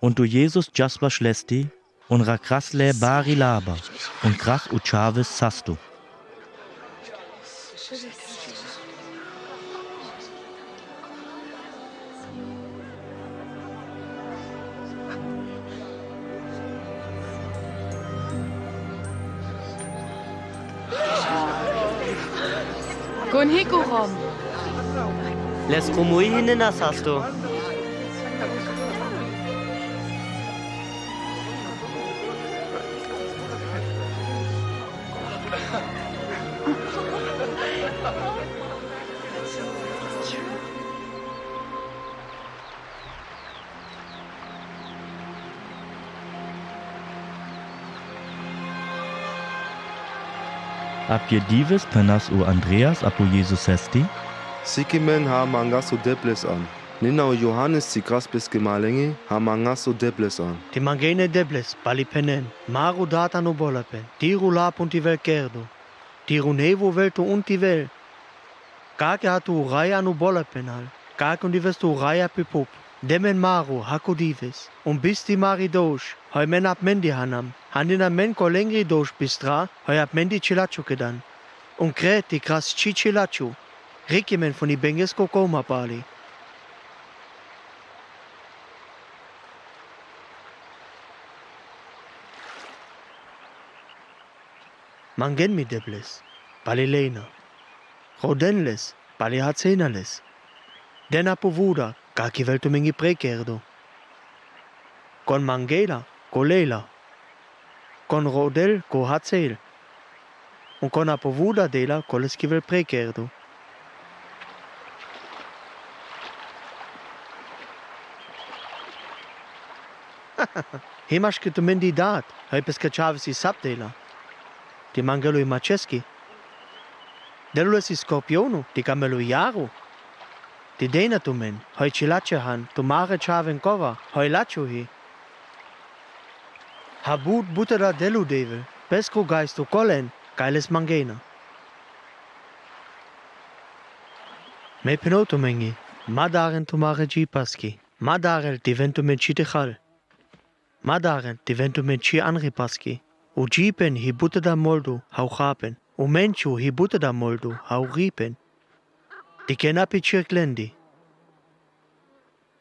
Und du Jesus Jasper Schlesti und Rakrasle Bari Laber und Kras Uchaves Sastu. Gon hikurom. Les komui hinenas hast du. Ab je dives penas u Andreas apu Jesus Hesti? Sikimen ha mangaso debles an. Nina o Johannes si graspes gemalenge ha mangaso debles an. Ti mangene debles, bali penen. Maru data no bolapen. Tiru lap unti vel kerdo. Tiru nevo velto unti vel. Kake hatu uraya no bolapen al. Kake undi vestu uraya pipop. Demen maru hako dives. Bisti mari dosh. Hoi men ap mendi hanam. Handina men kolengri dosh bistra. Hoi ap mendi chilachu kedan. Kreti kras chi chilachu. Rikimen von die Bengesko koma pali. Mangen mi debles, pali lena. Rodenles, pali hatzenales. Dena povuda, kaki velto mengi prekerdo. Con mangela, kolela. Con rodel, ko hatzel. Con apovuda dela, koleski vel prekerdo. Himaš ke to mendi dat, hoj peskačavi si sapdela. Ti mangelo i mačeski. Delu si skorpionu, ti kamelo jaru. Ti dena tu men, hoj čilače han, tu mare čaven kova, hoj laču hi. Habut butera delu devel, pesko gaistu kolen, kailes mangena. Me penotu mengi, madaren tu mare jipaski, madarel ti ventu men chitechal. Madaren ti ventu men chi anripaski. U jipen hi buteda moldu hau chapen. U menchu hi buteda moldu hau ripen. Di kenapi chirklendi.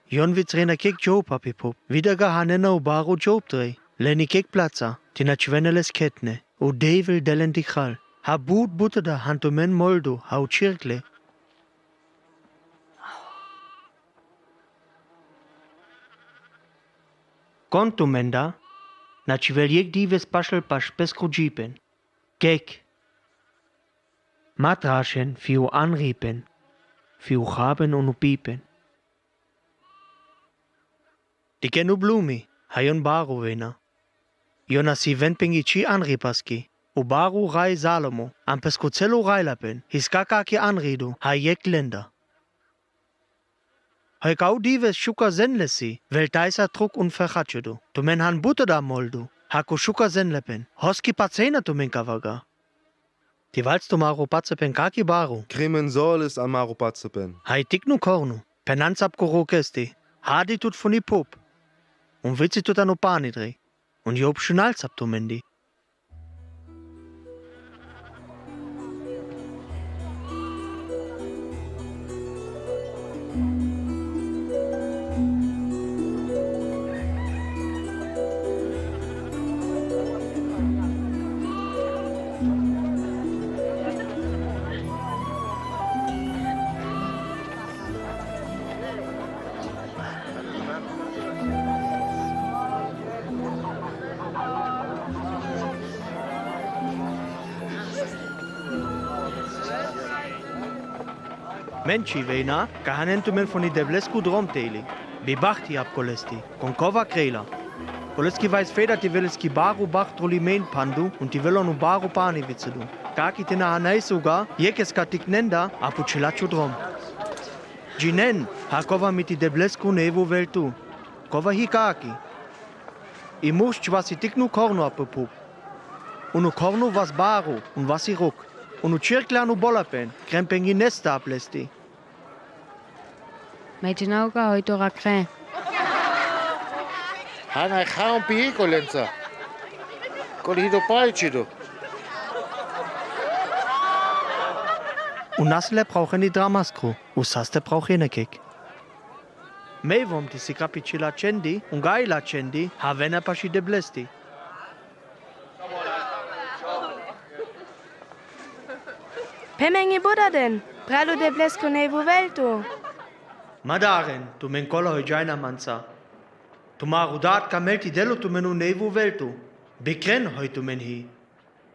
Jon witz rena kek job apipop. Wieder gahanena u baru job drei. Leni kek platza. Tina chveneles ketne. U devil delen dichal. Ha but buteda hantu men moldu hau chirkle. Kontu menda, na čiveljek dives pašel paš peskru džipen. Kek. Matrašen fiu anripen, fiu haben unu pipen. Di kenu blumi, hajon baru vena. Jona si venpengi chi anripaski, u baru rai Salomo, am pesku celu railapen, hiskakaki anridu, hajek lenda. Hoi kau dives shuka zenlesi, veltaisa truk un ferchachudu. Tu men han butoda moldu, haku shuka zenlepen. Hoski patsena tu men kavaga. Ti valst tu maru patsepen kaki baru. Krimen solis an maru patsepen. Hai tiknu kornu, penansap korokesti. Hadi tut funi pop. Un vitsi tut anu panidri. Un job schnalsap tu mendi. Menci vena, kahanentumen von i Deblesku dromteli. Bibachti ab kolesti, con kova krela. Koleski weiß feder die Weleski baru bachtrolimen pandu und die Wellonu baru pani witzedu. Kaki tena hanai sogar, jekes katik nenda, apucilachu drom. Ginen, ha kova mit i Deblesku nevo veltu. Kova hi kaki. I mušć vas i tiknu kornu apupu. Unu kornu vas baru, un vas i ruk. Unu cirklanu bolapen, krempengi nesta aplesti. Međinauga hojto rakre. Hana gaan pico lenza. Colido paichido. Unasle brauchen die Dramaskru, usaste brauchen nekek. Meivom ti si kapicila cendi, ungaila cendi, havena paši Deblesti. Pemengi Buddha den, pralo Deblesku nevo veltu. Madaren, tu men kola hojaina mansa. Tu marudat kamelti delo tu menu nevo veltu. Bekren hoi tu men hi.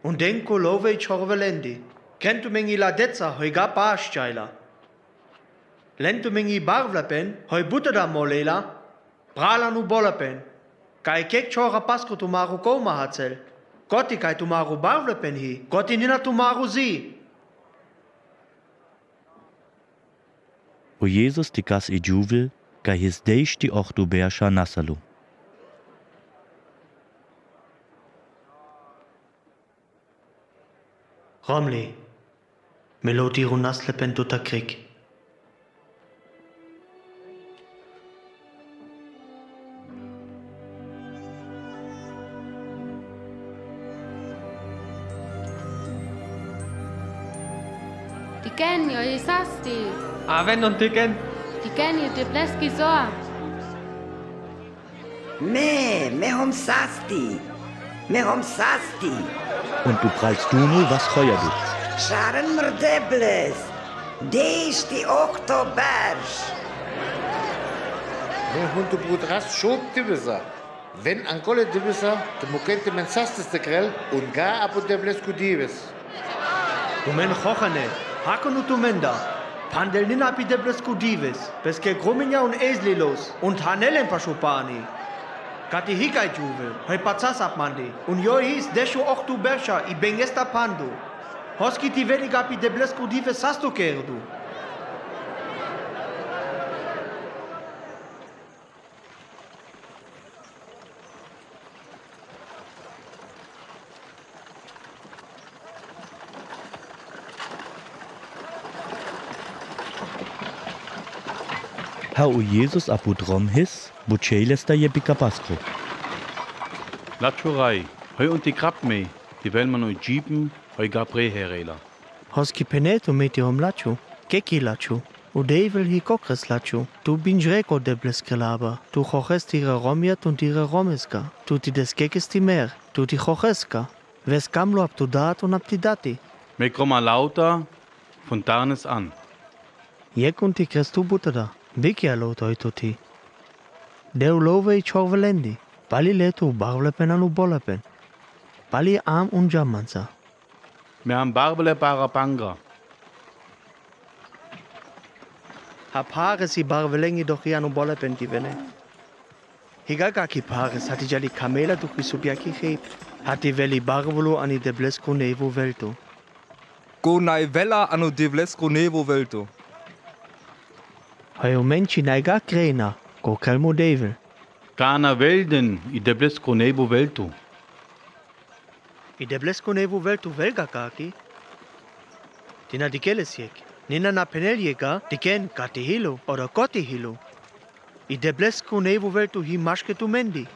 Und denko love ich horvelendi. Ken tu mengi la detza hoi ga paaschaila. Len tu mengi barvlapen hoi butada molela. Brala nu bolapen. Kai kek chora pasko tu maru koma hatzel. Goti kai tu maru barvlapen hi. Goti nina tu maru zi. O Jesus tikas i djuvel, ka his deish ti ochtu beasha nasalu. Romli, melotiru naslepen tuta krik. Tiken, jo je sasti. Aven und Tiken. Tiken, je Debleski soa. Me hom sasti. Me hom sasti. Und du prallst du nu, was heuer du? Scharen mer Debles. Deish die Oktobersch. Wenn hundu brudras schob dibisa. Wenn ancole dibisa, te mukente mensastes de grell und gar apo Deblesku divis. Tu men chochane, hakonu tu menda. Pandel nina api Deblesku divis. Beske gruminja un eslilos und hanelen paschupani. Kati hikai juvel, hoi patsas apmandi. Un jo his deshu ochtu bersha I bengesta pandu. Hoski ti veliga api Deblesku divis sastu kerdu. Ha o Jesus apudrom his, bucheles da je bikabaskro. Latschurei, hoi und die Krab mei, die will man oi jeepen, hoi gar preherela. Hoski peneto meti hom lachu, keki lachu. U devel hi kokres lachu. Tu binjreko Debleskrelaba. Tu choches tire romiat und tire romeska. Tu ti deskekes ti mer. Tu ti chocheska. Ves kamlo ab tu dat und ab ti dati. Me kroma lauter, von Tarnes an. Jek und ti krestu butada. Biki alot oito ti. Deu love I chorvelendi. Pali letu barvlepen anu bolapen. Pali am un jammansa. Me am barbele parapangra. Ha pares I barvelengi doch anu bolapen ti vene. Higaga ki pares hati jali kamela du kisubiaki chip. Hati veli barvolo ani Deblesku nevo velto. Go nai vela anu Deblesku nevo velto. Hoi o menci naiga krena, go kelmo devel. Kana velden, I Deblesku nevo veltu. I Deblesku nevo veltu velga kaki. Tina dikelesiek. Nina na peneljega, diken kati hilo, oder koti hilo. I Deblesku nevo veltu hi maške tu mendi.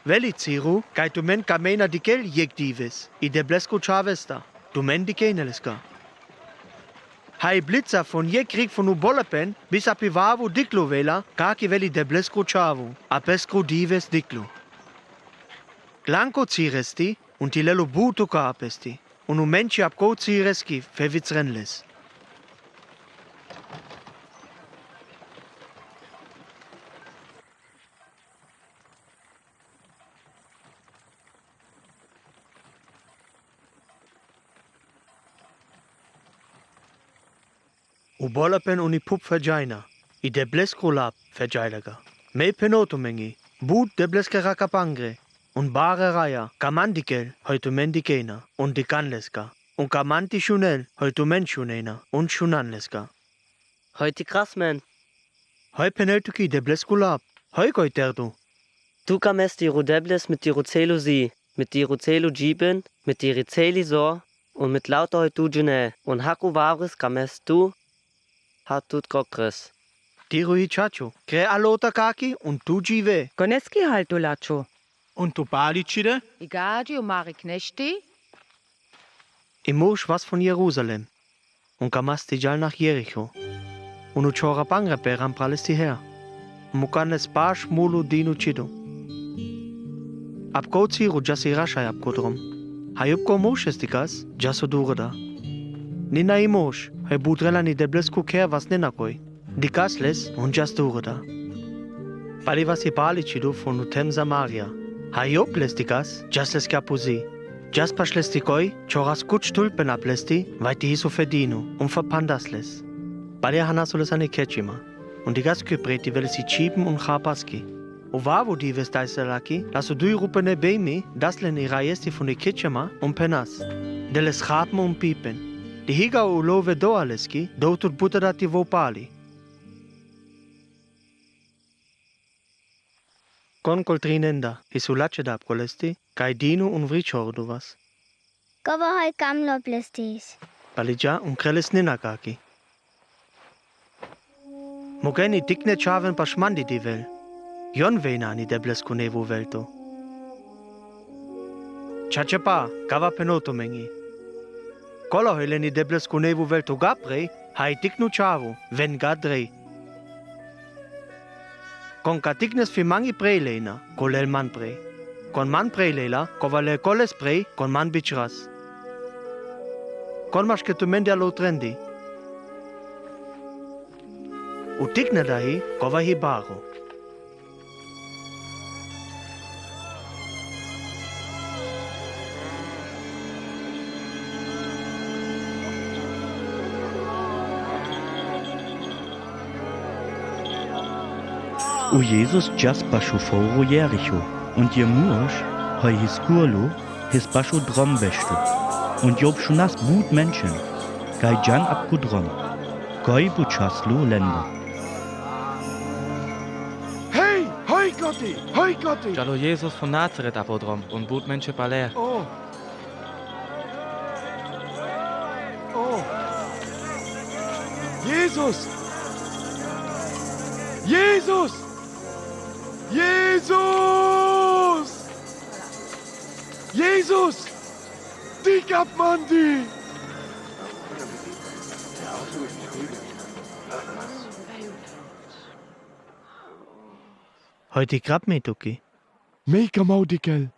Veli ciru, kai tu men kamena dikel jek dives. I Deblesku chavesta. Tu men dikeneleska. Hai blitza von je krieg von ubolapen bis apivavu diklu vela, kaki veli Deblesku chavu, apeskru dives diklu. Glanko ciresti, und ti lelo butu kapesti, un menci apko cireski fevitzrenles. U bolapen uni pup verjaina. I debleskro lap verjailaga. Me penotomengi. Boot debleske rakapangre. Un bare raya. Kamandikel hoitu mendikena. Un dikanleska. Un kamanti shunel hoitu menshunena. Un shunanleska. Heute krass, man. Hoi peneltuki deblesko lap. Hoi goiterdu. Du kamest die Rodebles mit die Rozelo sie, mit die Rozelo Jiben, mit die Rizeli so und mit lauter heute Gene und Haku Varis kamest du, hat tut Kokres. Tiro hi chacho, kre alota kaki und tu jive. Koneski halt du lacho. Und tu Balicide? Igadi und Mari Knechti? Imosh was von Jerusalem. Und kamasti jal nach Jericho. Und uchora pangrepe rampralesti her. Mukanes bash mulu dinu chido. Abko tsiru jasi rashay abkodrom. Hayup ko moshestikas jaso durada. Nina imosh, hay budrela ni deblesku ker was nenakoi. Dikasles und jas durada. Pali vasi palichidu von utem Samaria. Hayup lestikas jasles kapuzi. Jas paslestikoi choras kuch tulpen aplesti vaiti hiso fedino und verpandasles. Pali hanasoles ane kechima. Und die Gaskypreti will sie chieben und chapaski. O vavo di vestaiselaki, lasu dui rupene beimi, daslen iraiesti von die Kitchema und penas. Deles chapen und piepen. Die higa u love doaleski, dotur butadati vopali. Con coltrinenda, isulace da apcolesti, kai dino un vrichordu vas. Kova hoi kamlo plestis. Palija un kreles ninakaki. Mogeni dikne chaven pashmandi di vel. Jon vena ni deblesku nevu velto. Chachapa, kava penoto mengi. Kolo hele ni deblesku nevu velto gapre, hai diknu chavu, ven gadre. Con katiknes fi mangi preleina, kolel man pre. Con man prelela, kovale koles pre, con man bichras. Con masketu mendi alo trendi. Utikna dahi, kova hi baro. U Jesus jas baschu foro Jericho, und je mursch, hoi his kurlo, his baschu drombestu, und job schunas gut Menschen, gai jan abgudrom, goi buchaslu Länder. Hey, hoi Gotti! Jalo Jesus von Nazareth apodrom und but Menschen paler. Oh! Jesus! Jesus! Jesus! Jesus! Die gab man die! Heute grab me tuki. Mega maudikel.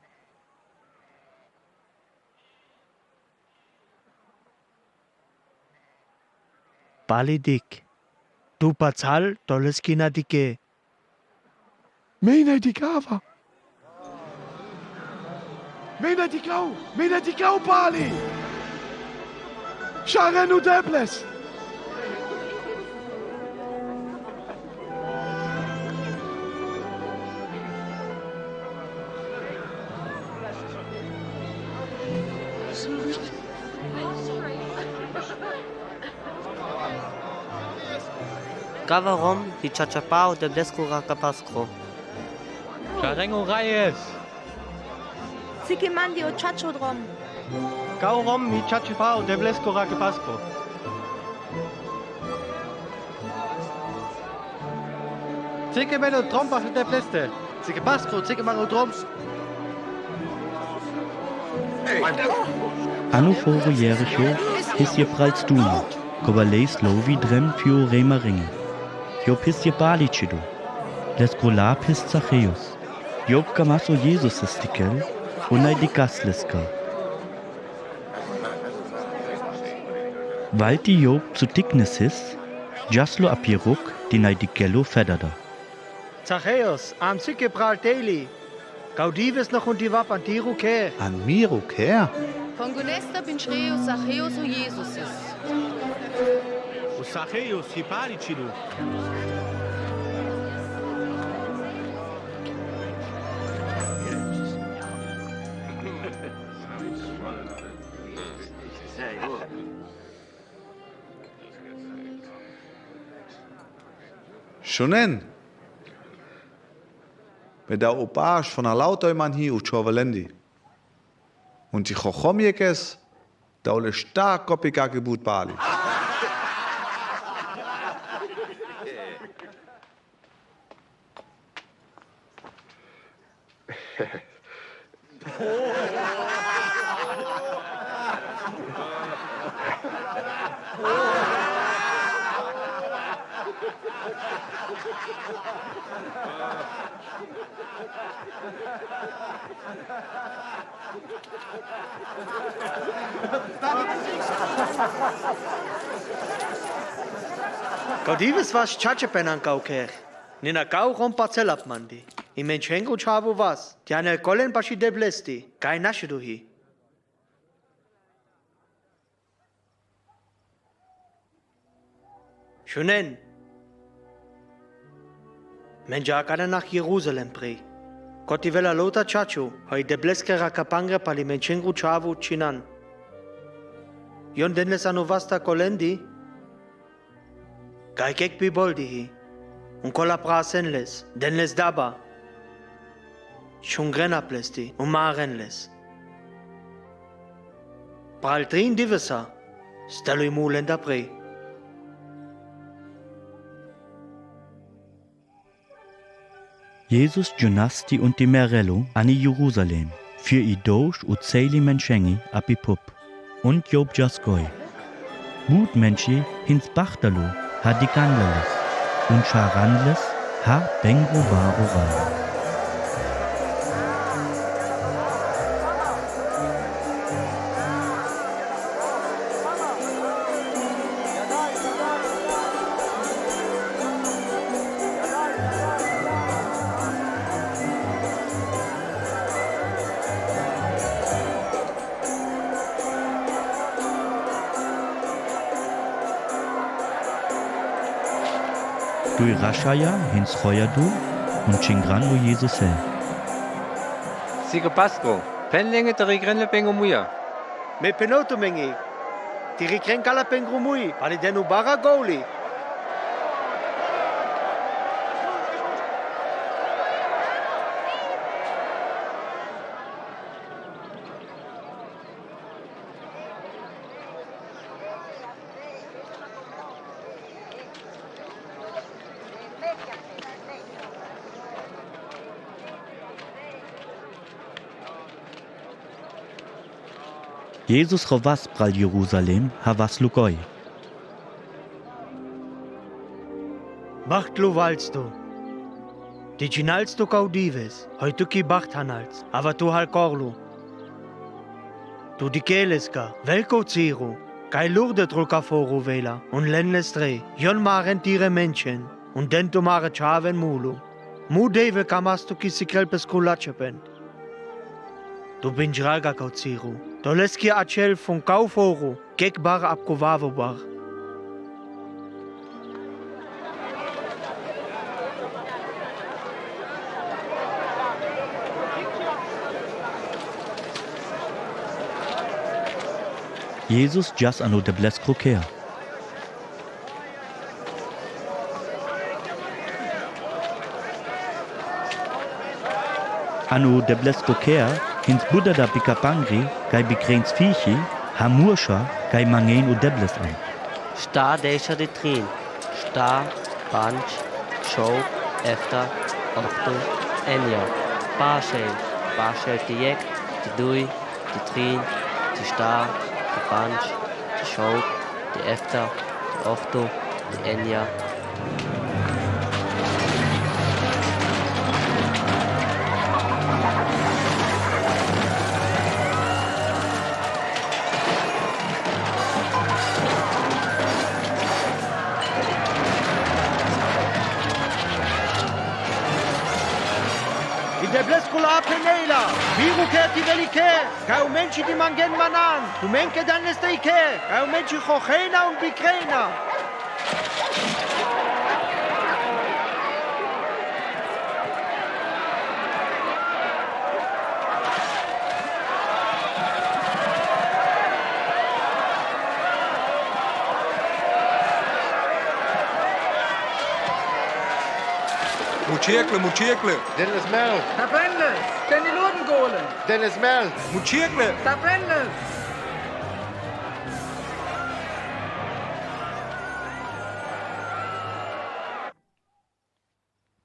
Bali dik. Du pazal toleskina dike. Mena di kava. Mena di kau Bali. Sharenu debles. Gavarom, hi chachapao de blesko rakapaskro. Charengo Reyes. Sikimandi o chachodrom. Kaurom hi chachapao de blesko rakapaskro. Zike meno trompa de bleste. Zike paskro, zike mano droms. Anu foro Jericho, his je prals duma, kobaleis lovi drem fio rema ringe. Job his je balichidu, les golab his Zachäus. Job kamaso Jesus estikel, unai di gasleska. Walti Job zu Tignes his, jaslo apiruk, dinai di gello fedada. Zachäus, am Zike pral teli. Gaudives noch und die Wap an Tiru ke. An Miru ke? Von Gunesta bin Schreus Zachäus o Jesus ist. Zacchaeus, hipalichidu. Schonen. Mit der Opage von der Lauteumann hier und Chorvalendi. Und die Chochomjekes, da ole stark kopika gebut Bali. Kaudivis was chachepenan kauker. Nina kau rompacel mandi. I menchengo chavo was. Tiane kolen pashi deblesti. Kai nashiduhi. Shunen. Menja kana nach Jerusalem pre. Koti vela lota chacho. Hoi debleske rakapangre pali menchengo chavo chinan. Yon denles anovasta kolendi. Kai kek biboldihi. Un kola prasenles. Denles daba. Shungrena plesti. Un marenles. Praltrin divesa. Stalui mulenda pre. Jesus Gymnasti und die Merello ani Jerusalem, für i Dosch und Zeli Menschengi api Pup. Und Job Jaskoi. Mut Menschi hins Bachtalo ha die Gandeles und Scharandles ha Bengro Baro Rai. Dui Rashaya hins Choyadu und Chingrando Jesus hel. Sige Pasco, penlenge te rigrenle pengomuya. Me penoto mengi. Tiri kren kala pengrumui. Pali denu bara goli. Jesus rowas pral Jerusalem havas lugoi. Bacht lo walsto. Di ginalsto caudives. Hoi tu ki bacht hanals. Aber tu hal korlu. Tu di keleska. Velko ziro. Kai lurde druka foru vela. Un lennes tre. Jon maren tire menschen. Und den tu mare chaven mulu. Mu deve kamastu ki sikrelpes kulachepen. Du bin jralga kauziru. Doleski achel von Kauforu, gekbar abkovavobar. Jesus jas anu de bles kroker. Anu de bles kroker hins Buddha da Pikapangri, kai Bikrens Fichi, Hamurscha, kai Mangen u Debles an. Sta deisha de Trin. Sta, Banch, Show, Efter, Ochto, Enya. Barschel die Jek, die Dui, die Trin, die Sta, die Banch, die Show, die Efter, die Ochto, die Enya. Debleskula penela, viru kerti velike, kai menchi di mangen manan, tu menke dan esteike, kai menchi chochena und bikrena. Mucirkle. Dennis Mel. Da brennt es. Den die Lodengolen. Dennis Mel. Mucirkle. Da brennt es.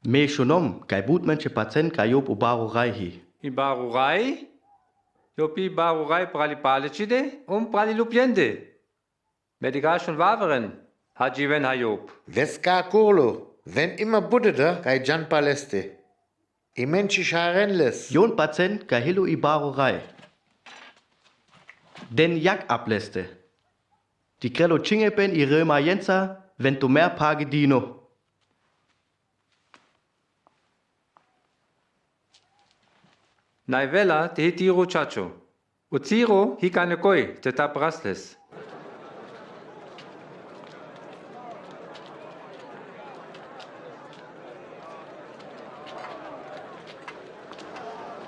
Me shunom, kai boot menche patsen kai yop ubaru rai hi. Ibaru rai? Jopi baru rai prali palicide, prali lupiende. Mediga schon waveren, haji ven hayop. Veska kurlo. Wenn immer Buddha, kai Jan Paleste. I menchi sharenles. Jon patsen kai hilu ibaru rai. Den jak ableste. Die krelo chingepen i röma jensa, wenn du mehr page dino. Naivela te hitiro chacho. Utsiro hikane koi te taprasles.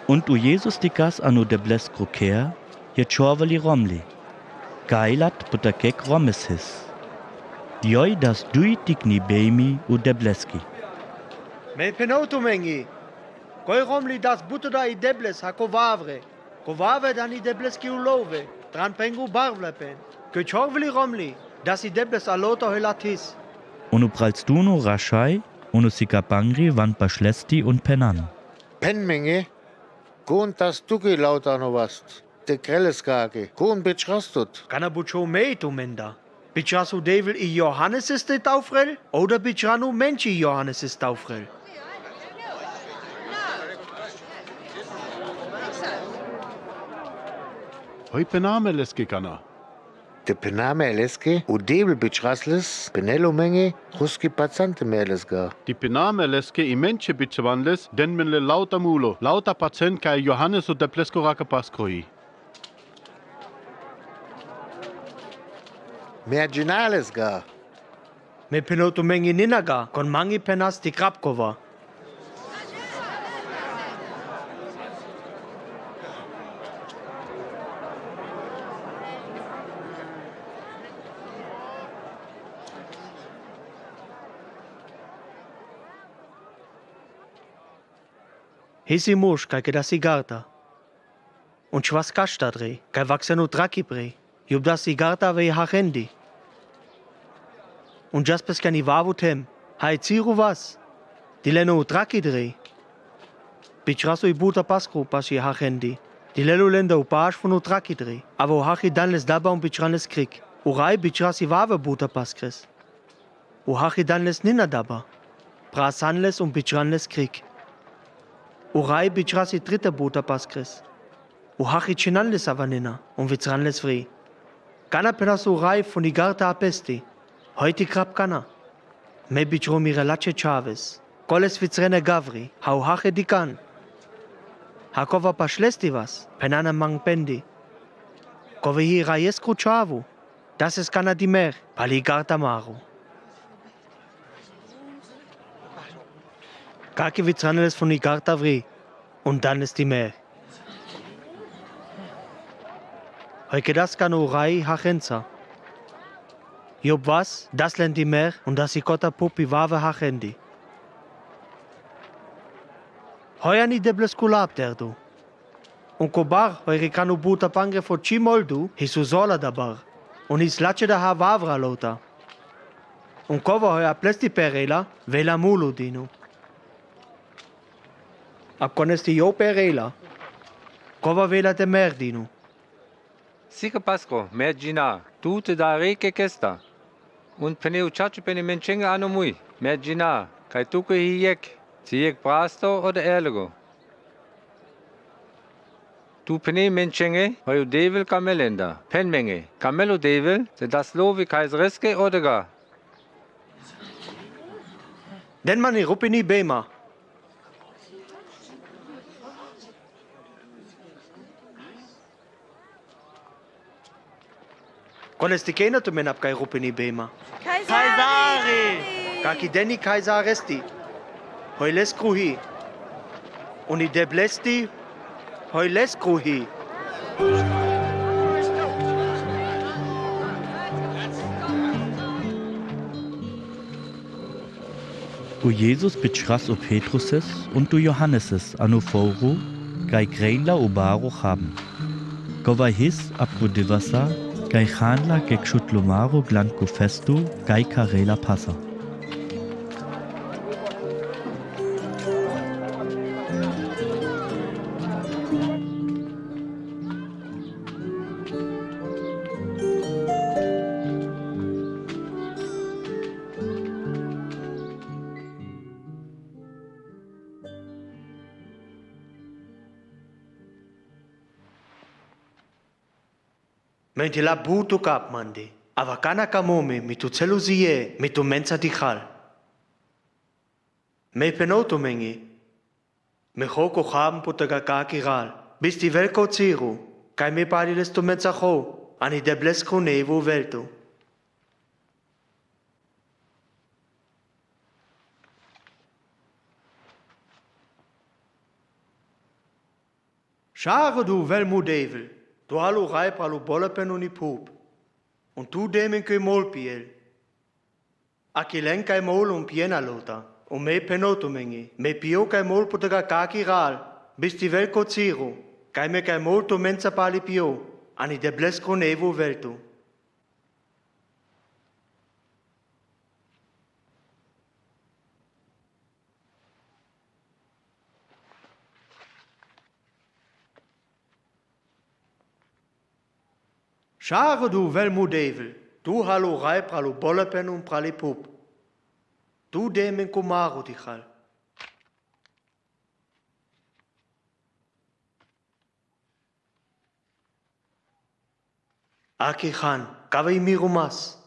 Und Jesus dikas anu de bles kroker, je chorveli romli. Gailat putakek romes his. Joi das dui tikni beimi u de bleski. Me penotu mengi. Koi romli das butoda I debles ha kovavre. Kovave dan I debleski ulove. Dran pengu barvlepen. Ke chorveli romli. Das I debles alota helatis. Unu pralstuno rashai, unu sikapangri van paschlesti und penan. Penmenge? Kun tas tuki lauta no vast. De krelleskake. Kun bitchrastut. Kana bucho meitu menda. Bichasu devil I Johannes ist de taufrel? Oder bichanu menchi Johannes ist taufrel? Hoi pename leske kana. De pename eleske, u devil bitchrasles, penelo menge, ruski pazzante melesga. Die pename leske I menche bitchwanles, den menle lauta mulo. Lauta patsen kai Johannes und der pleskorake paskroi. Merginalesga. Me penotu mengi ninaga, kon mangi penas di krapkova. Hisi mush kai da sigarta. Und schwas kashta dre, kai vaxenu traki bre. Jub da sigarta vei hachendi. Und jaspes kani vavutem, hai ziru was. Dileno traki dre. Bichraso I buta paskru pashi hachendi. Dilelo lenda upash funu traki dre. Avo hachi danles daba bichranes krik. Urai bichrasi vave buta paskres. Hachi danles nina daba. Prasanles bichranles krik. Urai bichrasi dritte buta paskres. Hachi chinanles avanina vitzranles fri. Kana penas urai von igarta apesti. Heute krab kana. Me bichro mirelache Chavez. Koles vitzrene gavri. Hache dikan. Hakova paschlesti was. Penana mang pendi. Kove hi raieskru chavu. Das ist kana dimer. Paligarta maru. Kaki vitzranles von igarta vri. Und dann ist die Meer. Heute das kann urai hachenza. Job was, das lernt die Meer und das ikota pupi wave hachendi. Heuer ni debles kulab der du. Und kobar, heure kanu buta pangre fo chimoldu, hisu sola dabar. Und is lache da ha wavra lota. Und kova heuer plesti perela, vela mulu dinu. Ab konesti jo perela. Kova vela te mer dinu. Sika Pasco, Mergina, tu te da reke kesta. Und peneu chachu pene menchenga anomui, Mergina, kai tuke hiyek, ziyek prasto oder erlego. Tu pene menchenge, hoyu devil kamelenda, penmenge, kamelo devil, se das lovi kaisereske oder ga. Den mani rupini bema. Qual sti kena tu men ap kai rupeni bema? Kaisari! Kaki deni kaisaresti. Hoi les kruhi. Uni deblesti. Hoi les kruhi. U Jesus betschras o Petruses und du Johanneses anoforu, gai greinla o baro haben. Gova his apro divasa, gai chanla gek schutlomaro blanco festu, gai karela passa. Menti la butu kap mandi. Avakana kamome mitu celuzie mitu mensa dichal. Me penoto mengi. Me hoko haben putaga kaki ral. Bis die velko ziru. Kai me pariles tu mensa ho. Ani debles nevo velto. Schare du velmu devel. Du halu rai pralu bolepen uni pup. Und du demen ke molpiel. Akilen kai mol piena lota. Und me penoto mengi. Me pio kai mol putaga kaki ral. Bis die velko ziro. Kai me kai mol to mensa pali pio. Ani de blesko nevo velto. Schare du velmu devel, du halu rai pralu bolepen prali pup. Du demen kumaru dichal. Aki khan, kava imiru mas.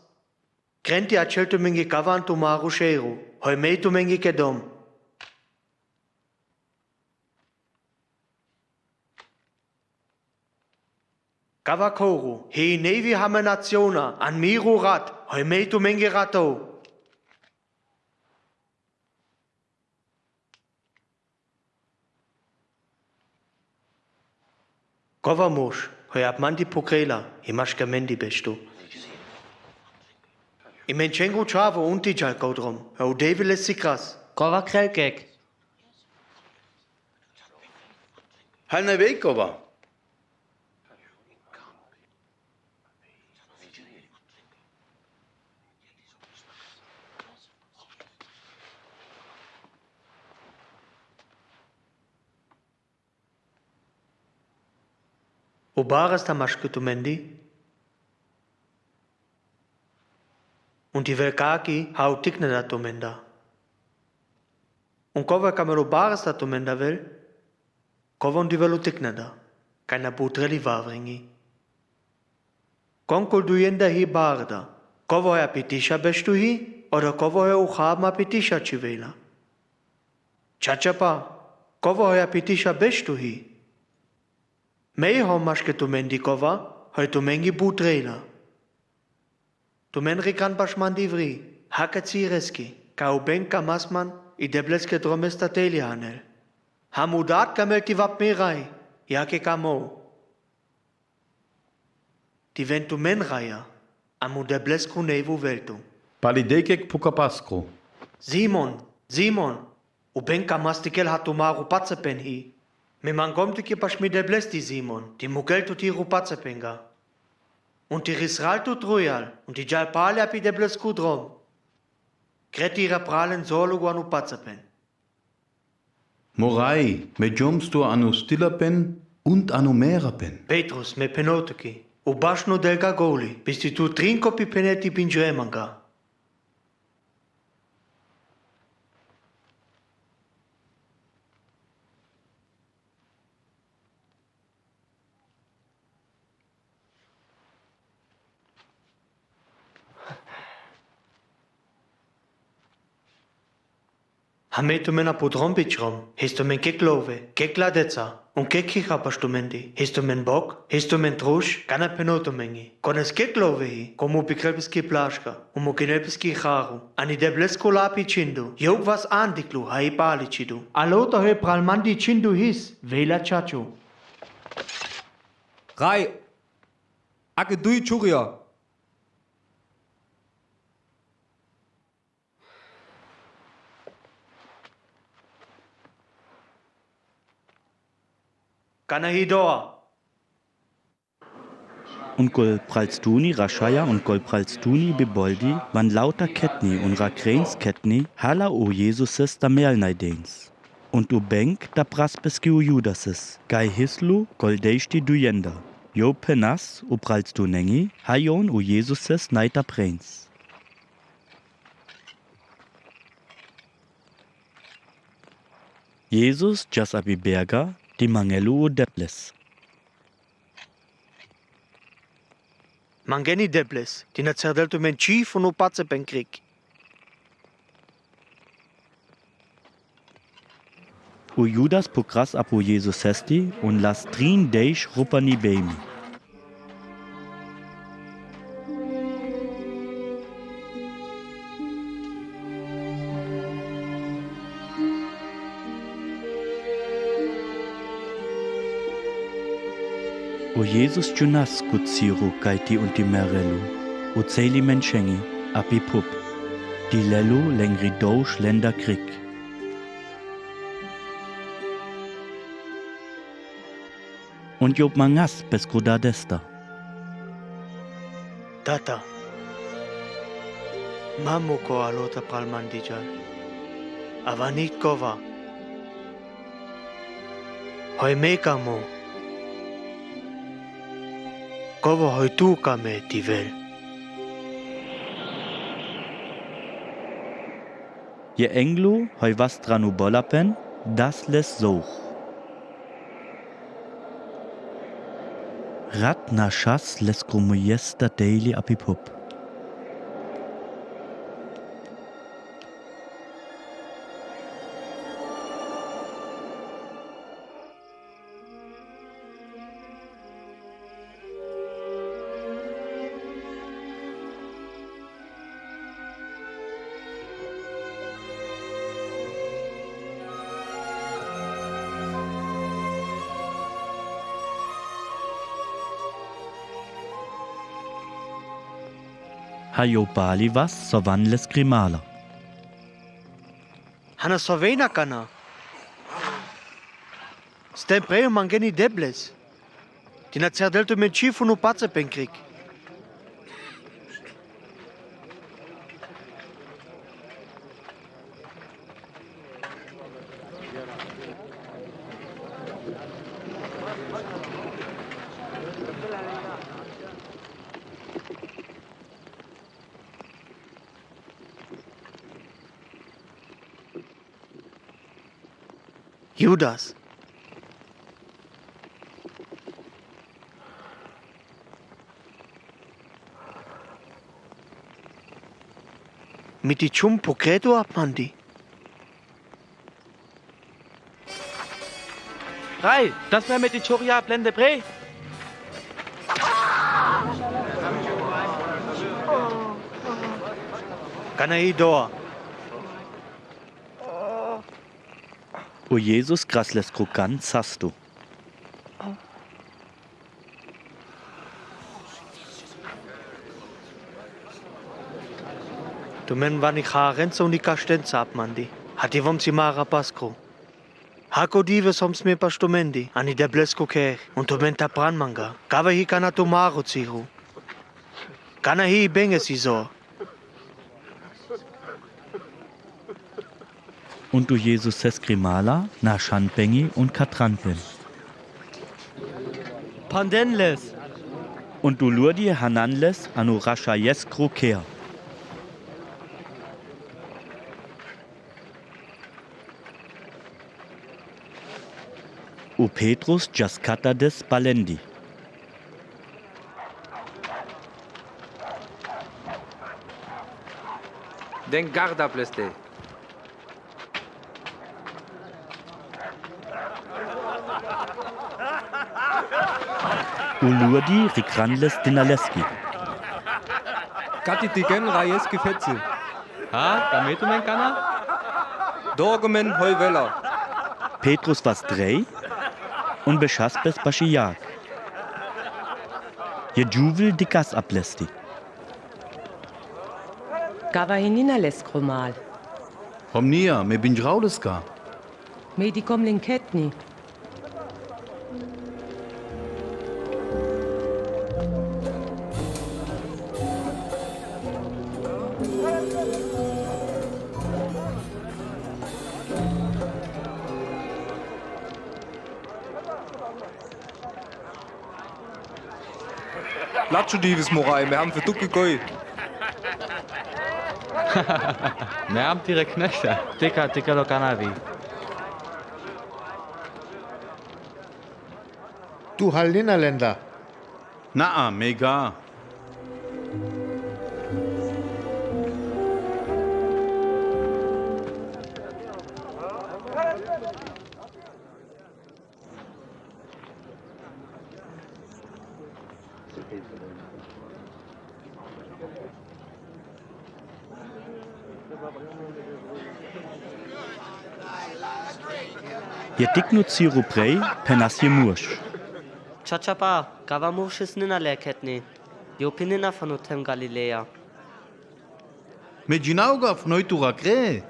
Krenti accelto mengi kavan tu maru sheru, hoi meitu mengi kedom. Kavakoru, hei nevi hamenaziona, an miru rat, hoi meitu mengi rato. Kova mosh, hoi abmandi pokrela, imash kamendi bestu. Imenchengu chavo unti jal kodrom, hoi devile sikras. Kova krelkek. Halne weg, Kova. Obaras tamashkutumendi. Und die Velkaki hau tikne da tumenda. Und kova kamelo baras da tumenda will, kova und die velu tikne da. Keina butreli vavringi. Konkol du jenda hi barda. Kova hoi apitisha bestu hi, oder kova hoi uchab apitisha chivela. Chachapa, kova hoi apitisha bestu hi. Mei ho maske tu mendi kova, hoi tu mengi butrela. Tu menri kan bashman divri, haka tsireski, ka uben kamasman, I debleske dromesta teli hanel. Hamudat kamel ti vap mirai, yake kamo. Ti ventu men raya, amu deblesku nevu veltu. Palidekek pukapaskro. Simon, uben kamastikel hatumaru patsepen hi. Me mangomti ki pashmi deblesti Simon, ti mugeltu ti rupatsepenga. Und ti risraltu trujal, und ti jalpale api deblesku drom. Kreti rapralen solo anu patsepen. Morai, me jomstu anu stillapen und anu merapen. Petrus, me penotuki, u bashno delga goli, bis ti tu trinko pi peneti pinjoemanga. Hametu mena pudron bichrom, histo men keklove, kekladeca, un kekhicha pastumendi, histo men bok, histo men trush, kana penoto mengi. Kones keklove hi, komu pikrepiski plaška, umu kinepiski charu, ani deblesko lapi chindu, jok vas andiklu hai pali chidu. Alota he pralmandi chindu his, vela chacho. Rai, ake dui churia. Kana hi doa. Und gol pralstuni Rashaya und gol pralstuni Beboldi, van lauter Ketni und Rakrens Ketni, hala o Jesuses da Merlneidens. Und u Benk da Praspeski u Judases, gai Hislu gol deishti dujenda. Jo penas u pralstunengi, hajon u Jesuses naita Prens. Jesus jas abi berga, di mangelu u Debles. Mangeni Debles, die na cerdeltu men chief und u patze ben krik. U Judas pokras apo Jesus hesti und las trin deish rupani beimi. O Jesus Jonas kutsiru kaiti und die Merelu, o zeli menschengi, api pup, die lelu lengri dousch länder krik. Und job mangas peskuda desta. Tata. Mamu ko alota pralmandijal. Avanit kova. Hoi mekamo. Kova hoi tu kame tivel. Je englu hoi was dranu bolapen, das les soch. Rat na chas les krumujesta daily apipup. Hajo Bali was so wanles Grimala. Hana sovena kana. Stempreo mangeni Debles. Die na cerdeltu men chief und u patze ben krik. Judas. Mit die Chumpo credo abmandi. Rai, das wär mit die Choria Blende Bre. Kana hi doa. O Jesus grasles krokant sastu. Du men van ich harenza und ich kastenza abmandi. Hat die vom Simara Paskro. Hako dive soms me pastumendi, ani Deblesko kech, und du men tapran manga. Gava hi kana tomaro ziru. Kana hi benge si so. Und du Jesus Grimala, na Schandbengi und Katranpen. Pandenles. Und du Lurdi Hananles anu Rashayes Kroker. U Petrus Jaskatades Balendi. Den Garda pleste. Ulurdi Rikranles Dinaleski. Kati tigen Rajeski Fetzi. Ha, damit men kana? Dorgemen Heuvella. Petrus was drei und beschaspes Baschijak. Je Juvel dikas ablesti. Gava hinines kromal. Homnia, me bin Raudeska. Me di komlin ketni. Latschu divis Morai, wir haben für Ducki Goi. Wir haben ihre Knechte. Tika lo Canavi. Du Hallinerländer. Na, mega. Je tiknu ciru prej, penas je murš. Čačapa, gava muršis nina leketni. Jo pinina von utem Galilea. Me džinauga vnojtura kre.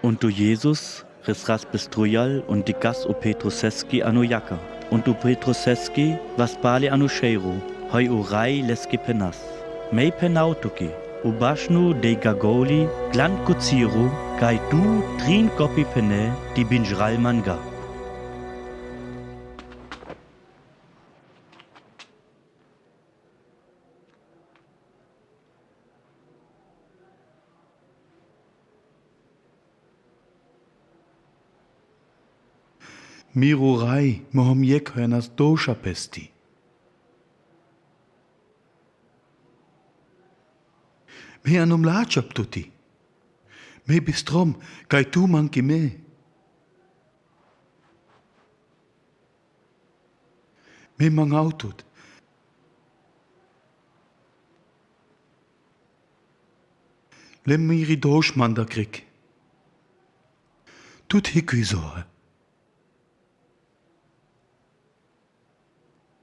Und du Jesus, risras bestrujal und dikas u Petruseski anu jaka. Und du Petruseski, was bali anu šeiru, hoi u rai leski penas. Mei penautuki. Ubashnu de Gagoli, Glan Kuziru, Kai du Trin Gopi Pene, die Binjral Manga. Mirurai, mohom jekhojanas dosha pesti. Me anum lachap tuti. Me bistrom, kai tu manki me. Me mangautut. Lem miri dosh manda krik. Tut hikui sohe.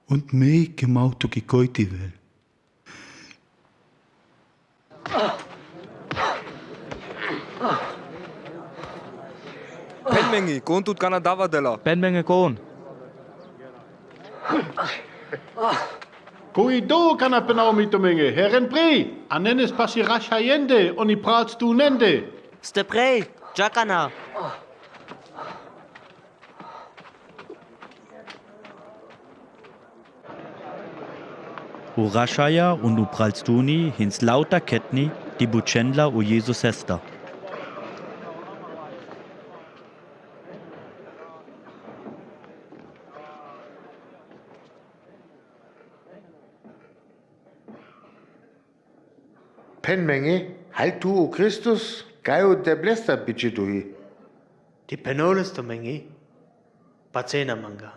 Und me gemautu ki koiti will. Penmengi, kon tut kana davadela. Penmenge kon. Kui do kana penau mitomenge, Herren Pri, anenes pasirash hayende, oni prats tu nende. Steprei, Jakana. U Rashaya und u Pralstuni hins lauter Ketni, die Butchendla u Jesus Hester. Penmenge, halt du o Christus, Gaio der Bläster bitte du hi. Die Penoles to Mengi, Pazena Manga.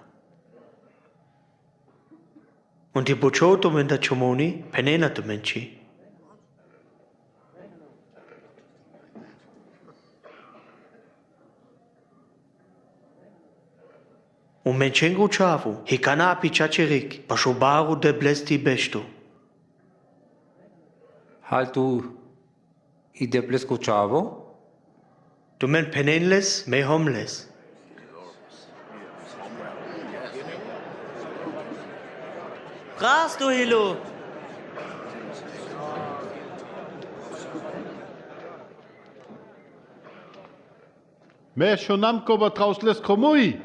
Und die Buchoto in der Chomoni, Penena to Menchi. Un Menchengu Chavu, Hikana Apichachirik, Pashobaru de Blesti Besto. Halt du I de Blesco Chavo? Du men penenles, me homeless. Ras du Hilo! Me shonam koba trausles komui.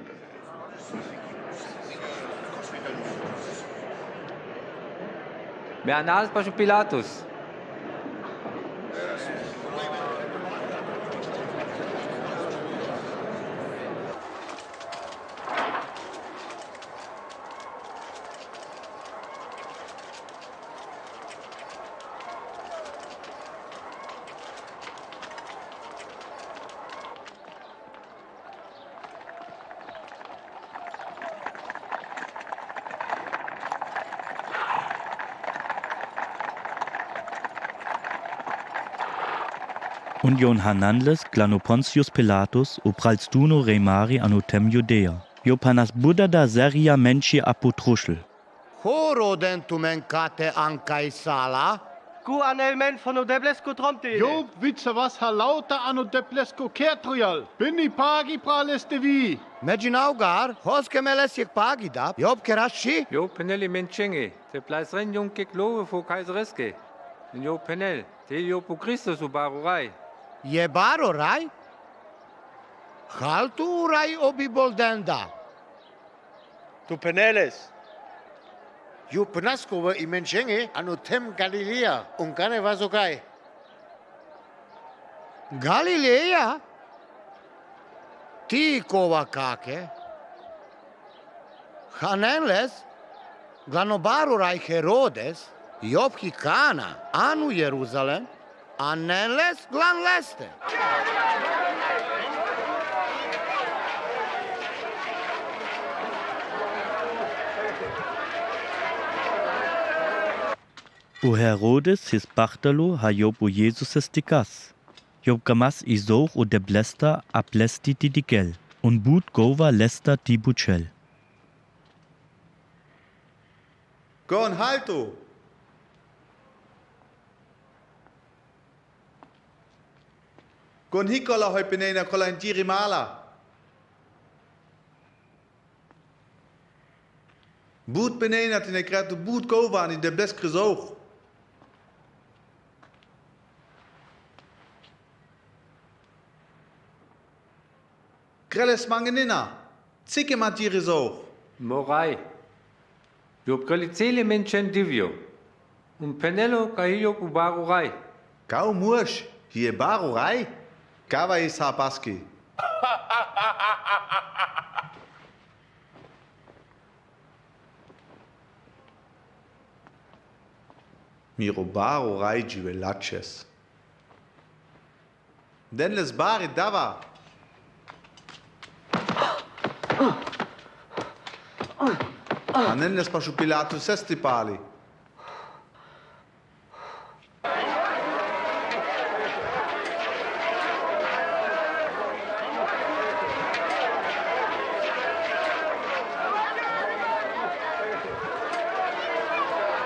Me anas pa Pilatus. Und Jon Hananles glano Pontius Pilatus u pralstuno rei Mari anutem Judea. Jo panas Buddha da seria menci apotruschel. Horo dentu men kate ankai sala? Gu anel men von Odeblesco tromte. Job vitsa was halauta ano deplesco kertrial. Bini pagi praleste vi. Međin augar, hoske melesjek pagi da. Job kerashi? Jo penel menchenge, te pleisren jung keklove fo kaisereske. Jo penel, te jo po Christus u barurai. Je baro raj? Haltu raj obi boldenda. Tu Peneles. Ju penaskova i menchenge anu tem Galilea un gane vasogai. Galilea? Ti kova kake? Hanenles, glanobaru raj Herodes, Jopki Kana, anu Jeruzalem, Anenles glan leste. U Herodes his Bartalo ha Job u Jesus estikas. Job gamas isoch u de blesta ablesti di digel. Un but gova lesta di bucel. Gon halto! Gon hikola hoi penena kola in Jirimala. Boet penena tine krijgt de boet gova aan in de blesk zoog. Krelles mangenina. Zike mat jiri zoog. Morai. Job galicele menschen divio. Penelo kahio u barurai. Kau mush, hier barurai. Kava is hapaski. Miro barurai jivelaches. Denles bari dava. Anenles pashu Pilatus estipali.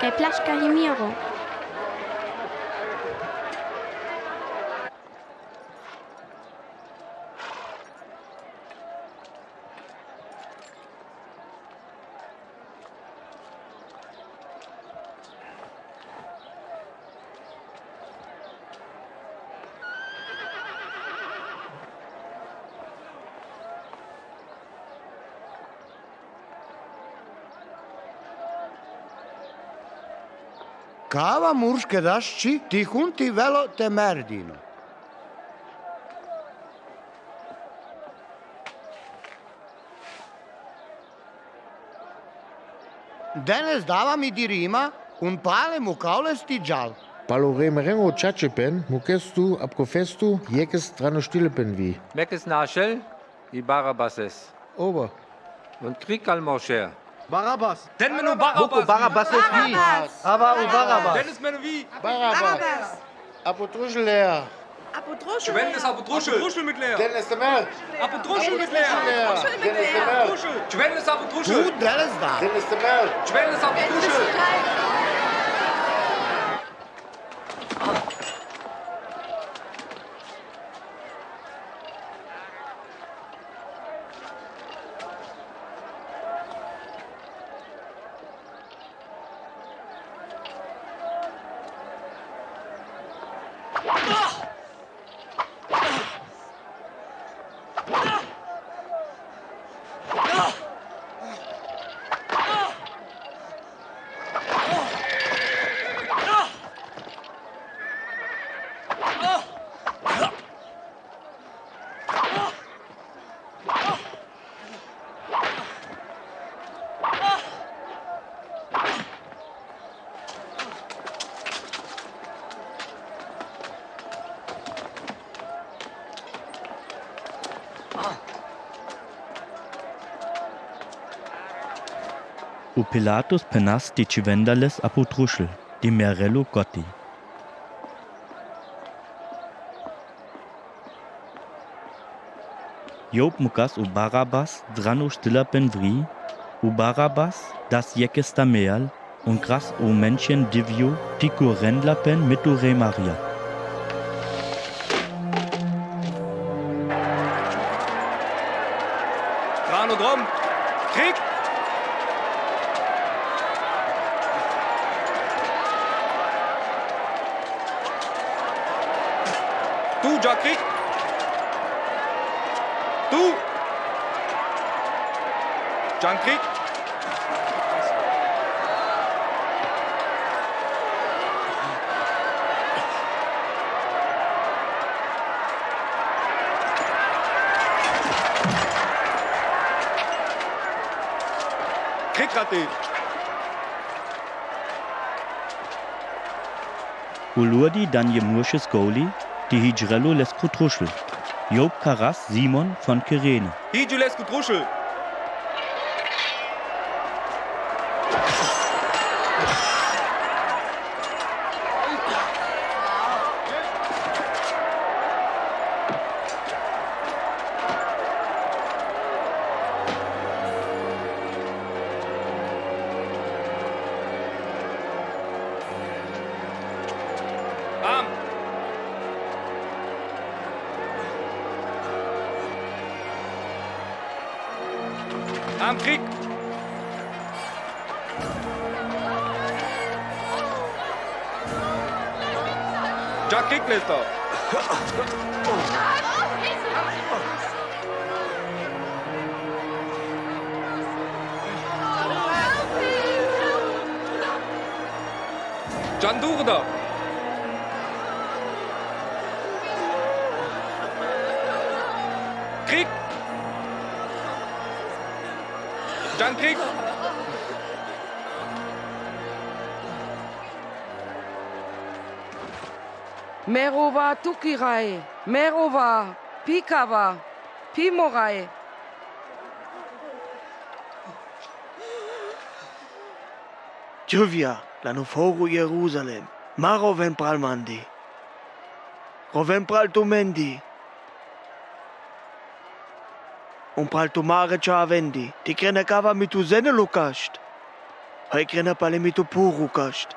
Kaj plaška Himiro. Kava murške dašči, ti hunti velo te merdino. Danes dava mi di Rima, un pale mu kaulesti džal. Palo remerengo čačepen, mukestu, apkofestu, jekes trano stilepen vi. Mekes Nachel, i Barabbas. Ober. Und Krieg al Mosher. Barabbas. Den menu Barabbas. Boko Barabbas ist wie. Aber u Barabbas. Den ist menu wie. Barabbas. Apotruschel leer. Apotruschel. Sven ist Apotruschel. Apotruschel mit leer. Dennis de Mel. Apotruschel mit leer. Dennis de Mel. Sven ist Apotruschel. Du, Dennis da. Dennis de Mel. Sven ist Apotruschel. U Pilatus penas di civendales apotruschel, di merello gotti. Job mukas u Barabbas dranu stillapen vri, u Barabbas das jekesta meal, und gras u Menschen divio tiku rendlapen mitu re Maria. Grano drum. Krieg. Du, ja, Krieg. Du. Jan, Krieg. Kriegrate. Ulurdi dan Jemursches Goli, die Hijrello Leskutruschel. Job Karas Simon von Kyrene. Hijulescu Truschel. Arm. Arm, Krieg. Ja, Krieglister. Jan Durda. Krieg. Jan Krieg. Merova Tukirai, Merova, Pikava, Pimorai. Juvia, lanu foru Jerusalem, Maroven pralmandi. Roven pral tu mendi. Un pral tu mare chavendi, ti krena kava mi tu zene lukasht. Hai krena pale mi tu puru kasht.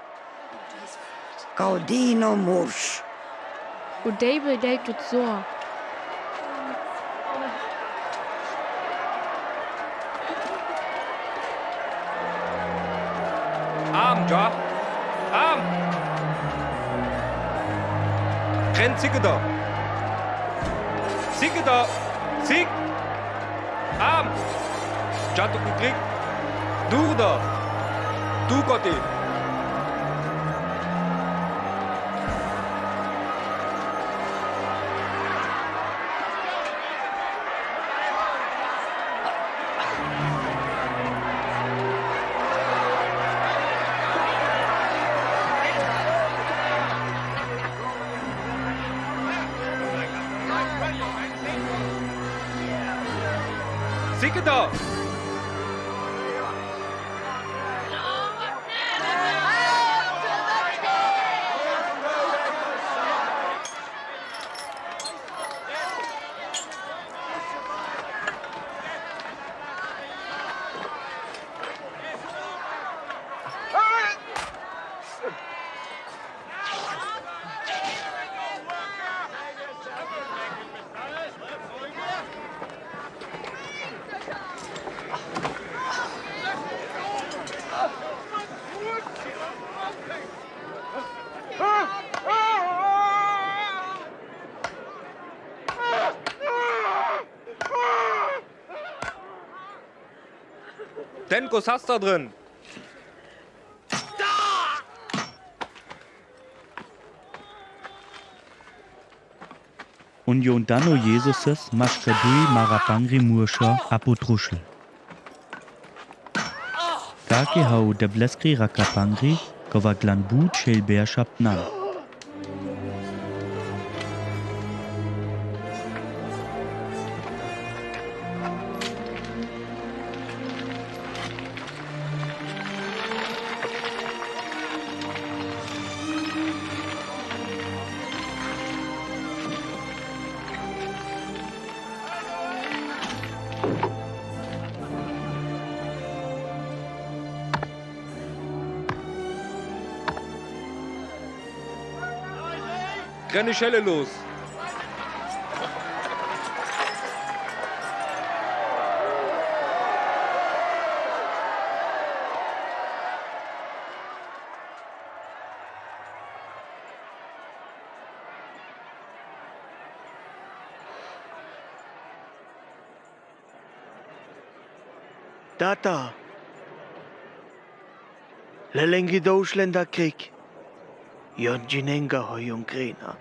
Gaudino Mursch. Und David denkt uns so. Arm, ja. Arm. Renn, Zicke da. Zicke da. Zick. Arm. Ja, du gekriegt. Du da. Du, Gotti. Zicke da. Denkos hast da drin. Und Dano Jesuses Maschkadui Marapangri Murscha Apotruschel. Kake hau de Bleskri Rakapangri Govaglan But Schelbeer Schapnan. Renne Schelle los. Tata. Lelengi Deutschländer Krieg. Jon Jinenga hoi Ukraina.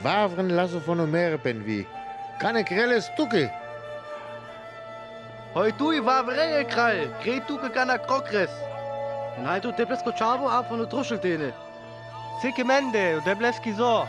Wavren lassen von Omere pen wie. Kann ik relle stukke? Hoi tu i vavreje krall. Kret tu kana krokres. En halt du Deblesko Chavo ab von der Truscheltene. Zicke Mende und Debleski so.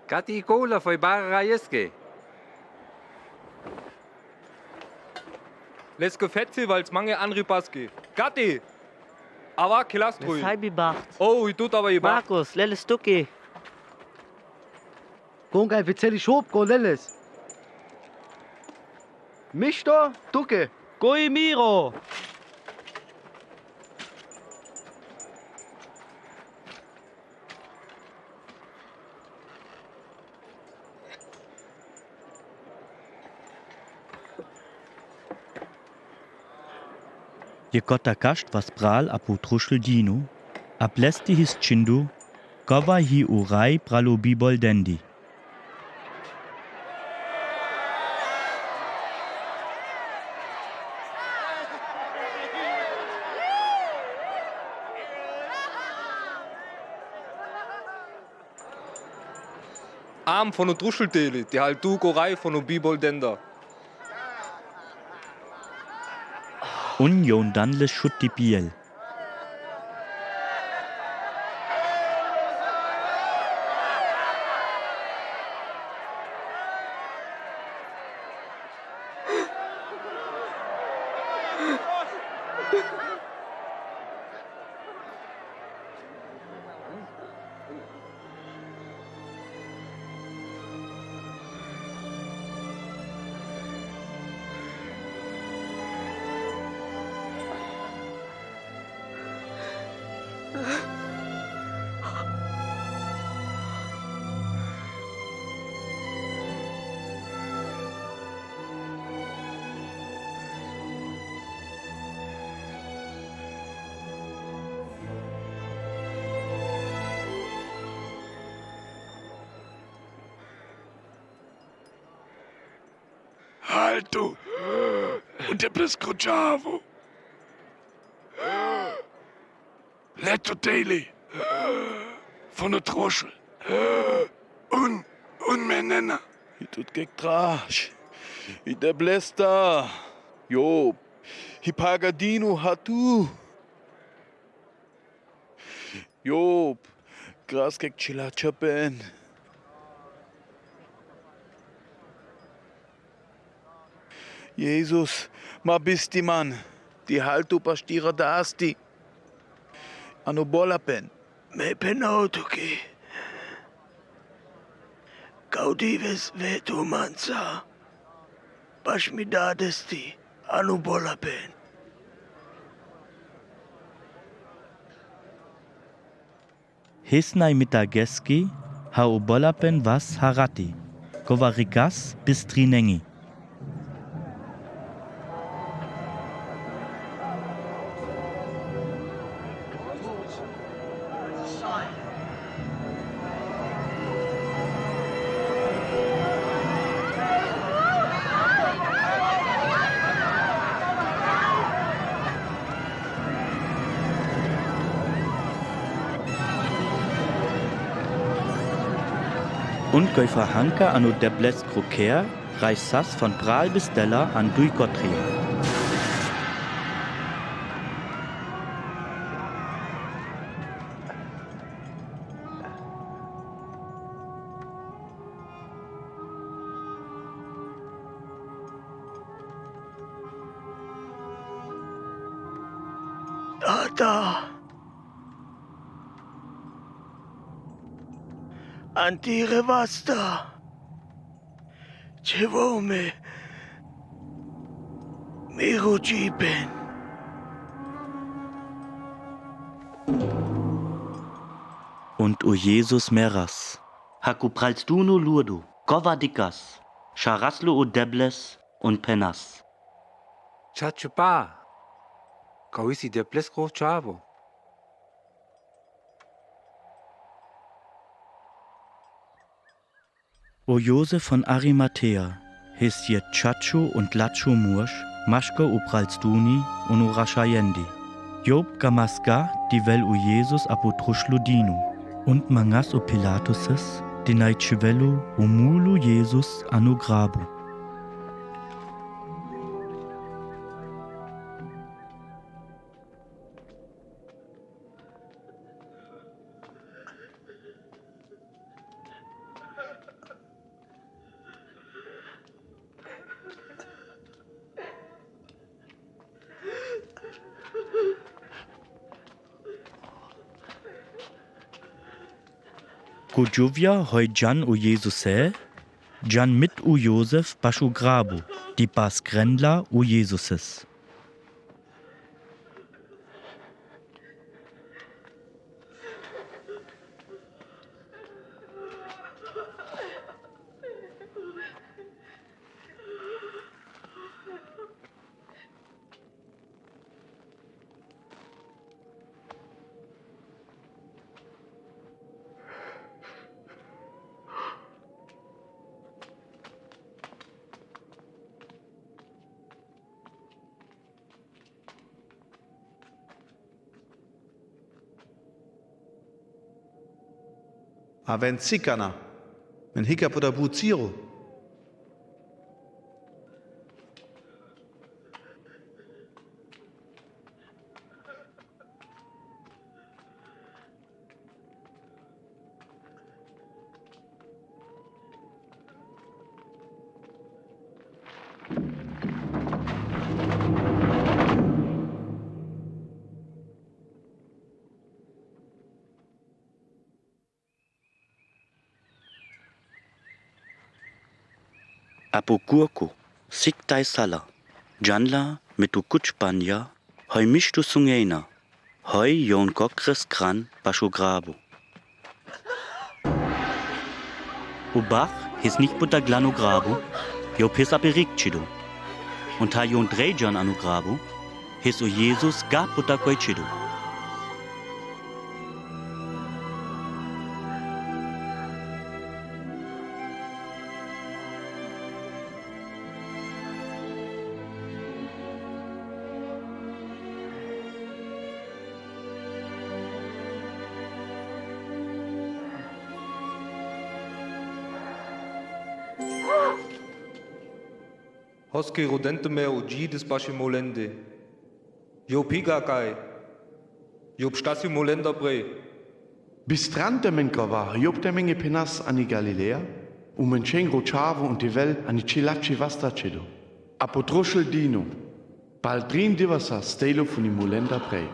Kati Kola foi Bara Rajeske. Leske Fettivals mange andere Paske. Gatti! Aber Kilastrui. Weshalb gebacht? Oh, ich tut aber gebacht. Markus, lelle Stucki. Gonga Vizeli Schob, go Lelles. Misto, Tuke. Goi Miro. Je kotta kasht was pral apu truschel dinu, ablesti his chindu, kova hi urai pralo bibol dendi. Arm von der Truscheltele, die halt du Gorei von der Bibol Dender. Union danle schutti biel. Halt du! Und der Blisco Chavo! Letto Daily! Von der Troschel! Und Menena! I tut gek trash! I der Blesta! Job! I Pagadino hatu! Job! Gras gek Chilachapen! Jesus, ma bisti man, die haltu pastira dasti. Anu bolapen. Me penautuki. Gaudives vetu mansa. Pashmidadesti anu bolapen. Hisnai mitageski, ha ubolapen was harati. Kovarikas bis trinengi. Und goi verhanka anu debles kroker, reis sas von Pral bis Della an dui Gotri. Da. Antire vasta. Cevome. Miro Jeepen. Und o Jesus meras. Haku pralst du no lurdu, kova dikas, charaslo o debles und penas. Chachupa. Kauisi Debles Chavo. O Josef von Arimathea, his je Chacho und Lacho Mursch, Maschke o Pralstuni und o Raschayendi. Job Gamaska, die Well o Jesus apotruschludinu. Und Mangas o Pilatuses, die Naichivelu o Mulu Jesus anu Grabu. Kujuvia hoi Jan u Jesuse, Jan mit u Josef baschu Grabu, die Bas Grendler u Jesuses. Aven Sikana, men hika po da buciro. Apokurko, siktai sala, janla mitu kuchpanya, hoi mishtu sungena, hoi yon kokres kran basho grabo. Ubach his nicht buta glano grabo, jo pis aperikchido. Und ha yon drejan anu grabo, his o Jesus ga buta koichido. Hoske rodente me o gides bashe molende. Jo piga kai. Jo pstasi molenda bre. Bistrante menkova, job der Menge penas ani Galilea, menchengro chavo und die Well ani chilachi vastacedo. Apotruschel dino, baldrin divasa stelo funi molenda bre.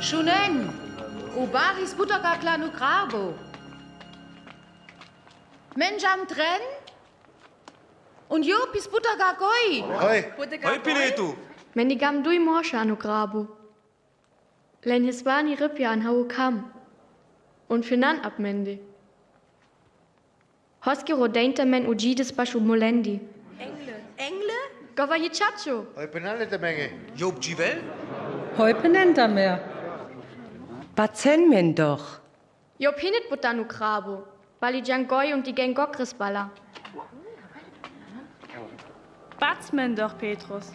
Shunen, Ubaris Butterga Klanu Grabo. Menjam Tren und Jopis Butterga Goi. Hoi Piletu. Menigam dui Morsche anu Grabo. Len Hispani Ripja an Hau Kam. Und Finan abmende. Hoski rodeinte men Ugides Baschu Molendi. Engle? Gova Yichacho. Hoi penale de Menge. Job Givel? Hoi penenta mehr. Batzen men doch. Jo pinet Butanu Grabo. Bali Jangoi und die Gengokris Baller. Batsmen doch, Petrus.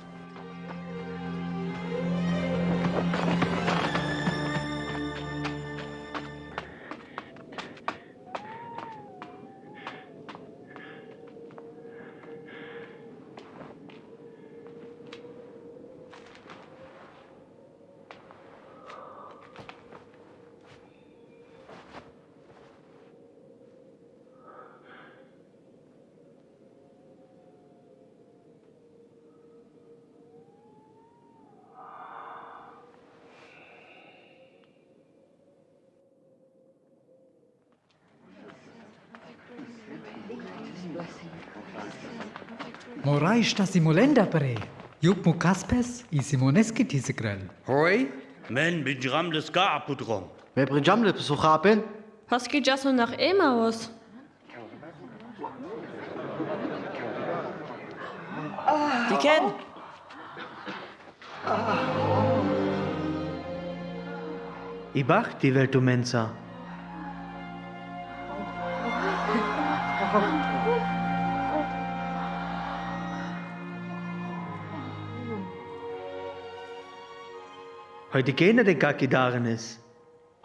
Morai sta Simolenda pre. Jup mu kaspes I Simoneski tisegrel. Hoi? Men bijram des ga apudrom. Me brinjam le besuchapen? Was geht ja so nach Emmaus? Die kennen. I bach die Welt mensa. Heute gene de gaki darin is.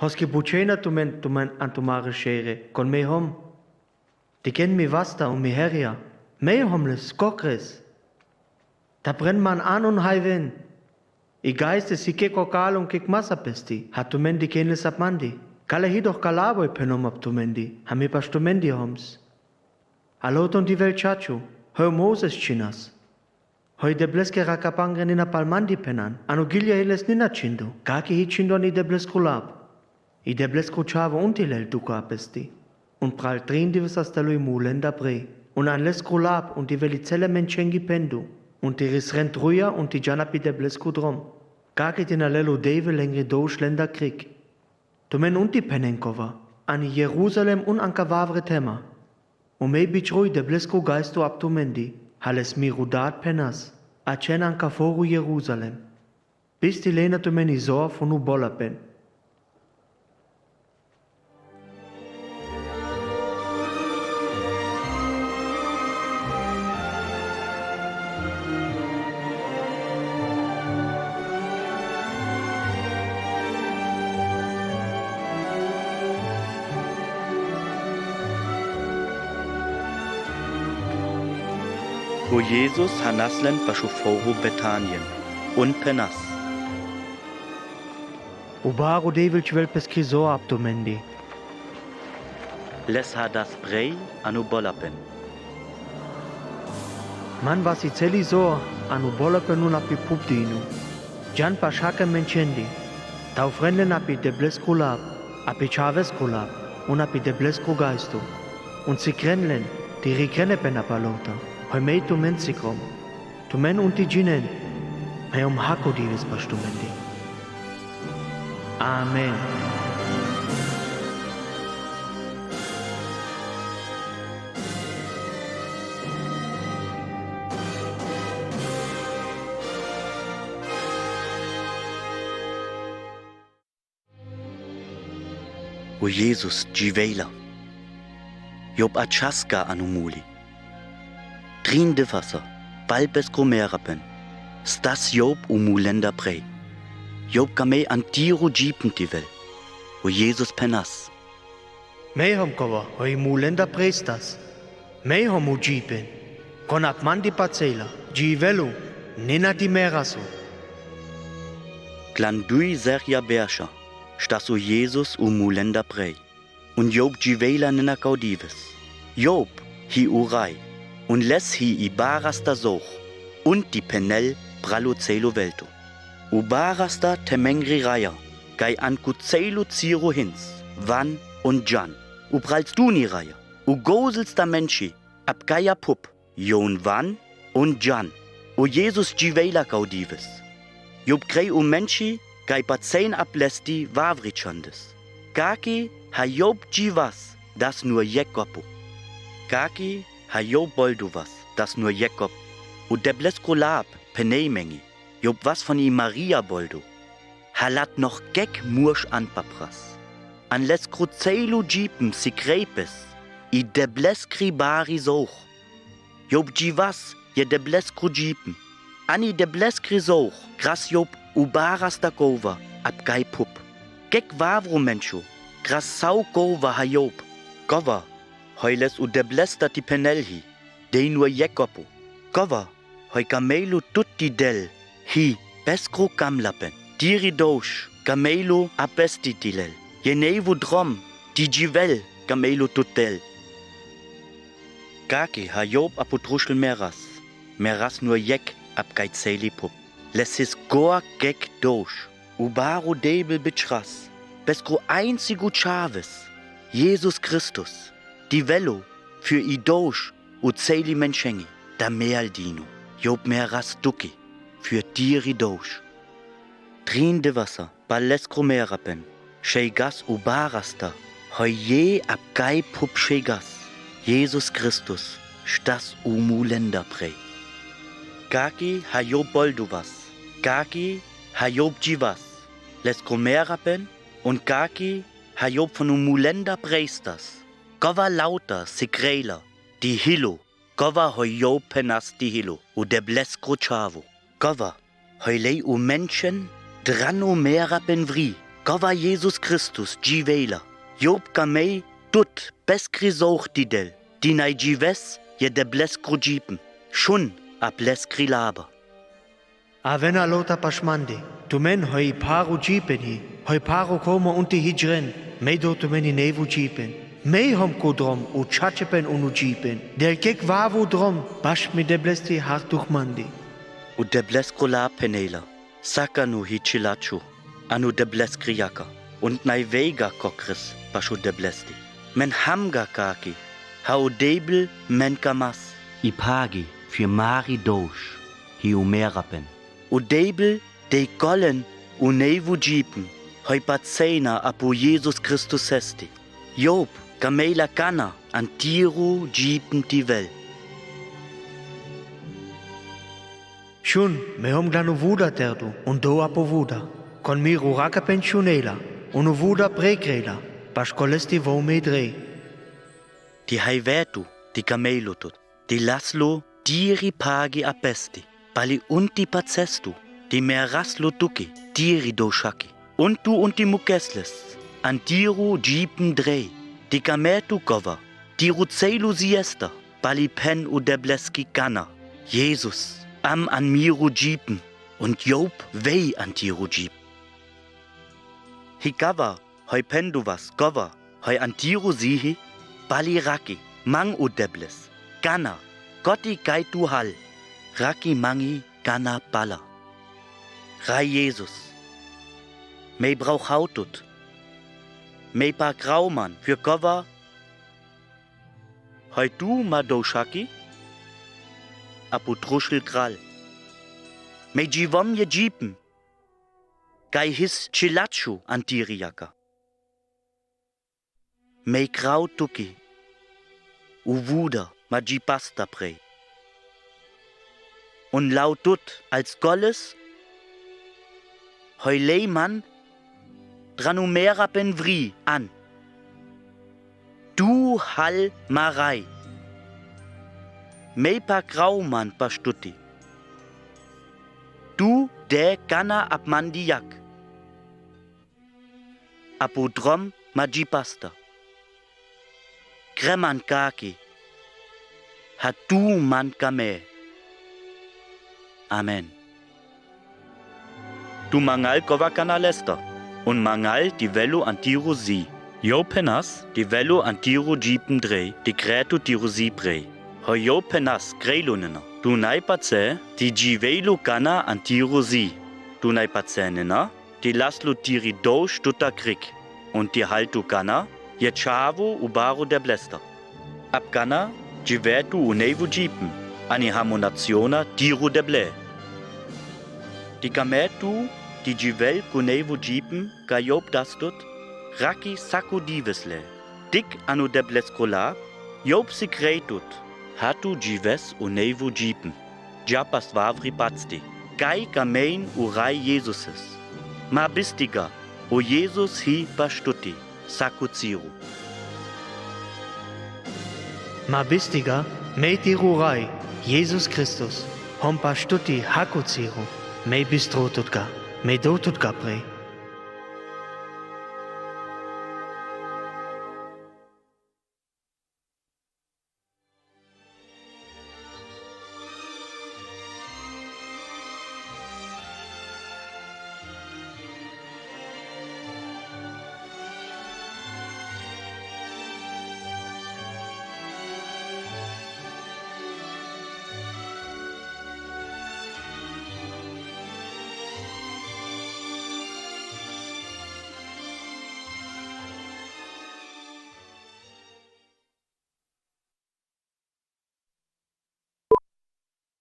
Hoske buchena tumen antumare schere, kon me hom. Die ken mi vasta und mi heria. Me homles kokres. Da brennt man an und haiven. I geiste si ke kokal und kek masapesti. Hat tumen die kenles abmandi. Kale hi doch kalabo penom ab tumendi. Hami pastumendi homs. Aloton die Welt chachu. Hör Moses chinas. Hoi de bleske rakapangre nina palmandi penan. Anu gilja hiles nina chindo. Kaki hi chindo ni de blesku lab. I de blesku chavo untilel duko apesti. Und pral drin divis astalui mulenda bre. Und an lesku lab und die velizelle menchengi pendu. Und die risrent ruja und die janapi de blesku drom. Kaki tina lelu deve lengri do schlender krieg. Tumen unti penenkova. An Jerusalem un anka vavre tema. Und mei bichrui de blesku geistu abtumendi. Hales mirudat penas, acen anca foru Jerusalem. Bis die lena tu meni zor von u bolapen. O Jesus hanaslen pashuforu Bethanien und Penas. Ubaru devil chvel peskizo abdomendi. Les ha das brei anu bolapen. Man was I celi zo anu bolapen un api pupdinu. Jan pashake menchendi. Tau frenlen api de blesku lab, api chavesku lab, un api de blesku geistu. Und si krenlen, die rikrenepen apalota. Hoi mei tu men sikrom, tu men unti ginen, mei hako divis pastumendi. Amen. O Jesus Givela, Job achaska anumuli. Drin de Wasser, balbes gromerapen, stas Job umulenda prei. Job kamei antiru jeepen tivel, o Jesus penas. Mehom kova, hoi mulenda prestas. Mehom u jeepen, kon ap mandi pazela, jivelu, nina di meraso. Glandui serja berscha, stas o Jesus umulenda prei. Und Job Givela nina caudives. Job hi urai. Und les hi I barasta soch, und die penel brallo celo velto. U barasta temengri raya, gai anku celo ziro hins, wan und jan. U pralst du ni raya, u goselsta menschi, ab gaia pup, jon wan und jan. O Jesus Givela caudives. Job grei menschi, gai pazein ablesti wavritschandes. Gaki ha Job Givas, das nur Jekopu. Gaki ha Job boldu was, das nur Jakob. Und der bleskolab, peneimengi. Job was von ihm Maria boldu. Halat noch gek mursch anpapras. An les kruzelu jeepen si krepes. I de bleskribari soch. Job was, je debleskru džípen. Ani debleskri zouch, gras Job ubaras da gova, ab gai pup. Gek vavru menšu, gras sau gova ha Job. Gova, heules u deblesta ti penelhi, de nur jekopu. Gova, hoi gamelu tutti del, hi, beskru gamlapen. Diri dosh, gamelu abesti dilel. Jenevu drom, di jivel, gamelu tutel. Gaki ha Job apotruschel meras nur jek ab geizeli pup. Lesis goa gek dosh, ubaru debel bitchras, beskru einzigu Chaves, Jesus Christus, die Velo für i dosh u zeli menschengi, da mealdino, Job meras duki, für diri dosh. Drin de Wasser, baleskru merapen, Shegas ubarasta, hoye ab gai pup shegas, Jesus Christus, stas umulenda prei. Gaki ha Job bolduvas, Gaki ha Job jivas, leskru merapen, und Gaki ha Job von umulenda preistas. Gova lauter sigrela, di hilo, gova hoi Job penas di hilo, u debleskru chavo. Gova, hoi lei u Menschen, drano merapen vri, gova Jesus Christus, jivela. Job gamei, tut, beskri souch didel, di nai jives, je debleskru jipen, shun, ableskri laber. Avena lota pashmandi, tu men hoi paru jipeni, hoi paru koma unti hijren, me do tu meni nevu jipen. Me hom kodrom u chachepen unu jipen, del kek vavu drom, bash mi deblesti hartuch mandi. U debleskru la penela, sakanu hichilachu, anu debleskri jaka, und nai vega kokris, bashu deblesti. Men hamga kaki, hau debel men kamas. Ipagi für Mari dosh, hi umerapen. U debel de gollen u nevu jipen, hoi patsena apu Jesus Christus esti. Job, gamela gana, antiru jipen die Welt. Shun, me hom glanu vuda terdu, und do apo vuda. Kon mi ruraka pensionela, unu vuda prekrela, bash kolesti vo me drei. Die haivetu, die gamelutut, die laslo, diri pagi apesti, bali unti pazestu, die meraslo duki, diri doshaki, untu unti mukesles, antiru jipen drei, die gametu gova, diru zelu siesta, bali pen u debleski gana, Jesus, am an miru jipen, und Job wei antiru jip. Higava, hoi penduvas, gova, hoi antiru sihi, bali raki, mang u debles, gana, gotti gaitu hal, raki mangi gana balla. Rai Jesus, mei brauch hautut, mei pa grauman für gova, hoi du ma doshaki, apu truschel kral, mei jivom je jipen, gai his chilachu antiriaka. Mei grau tuki, uvuda majipasta prei. Und lautut als Golles, heulei man, dranumera penvri an. Du hal marai, mei pa grauman pastuti. Du de gana abmandiak. Apudrom majipasta. Kreman kaki. Hatu man kame. Amen. Du mangal kovakana lesta. Und mangal die velo antiru si. Jo penas die velo antiru jipen drei. Die kretu tiru si prei. Ho jo penas greilunena. Du nai pace die jivelu gana antiru si. Du nai pace nena. Die laslu tiri dosh tuta krik. Und die haltu gana. Je chavo ubaru der blester. Ab gana jivetu unevu jipen. Ani hamonationa tiru de ble. Die gametu, die jivel kunevu jipen, gajob dastut, raki saku divesle. Dik anu de bleskola, job sikretut, hatu jives unevu jipen. Japas vavri patsti. Gai gamein urai Jesuses. Ma bistiga, o Jesus hi bastuti, saku ziru. Ma bistiga, mei tirurai, Jesus Christus, hompa stuti hakuciro, mei bistro tutka, mei do tutka pre.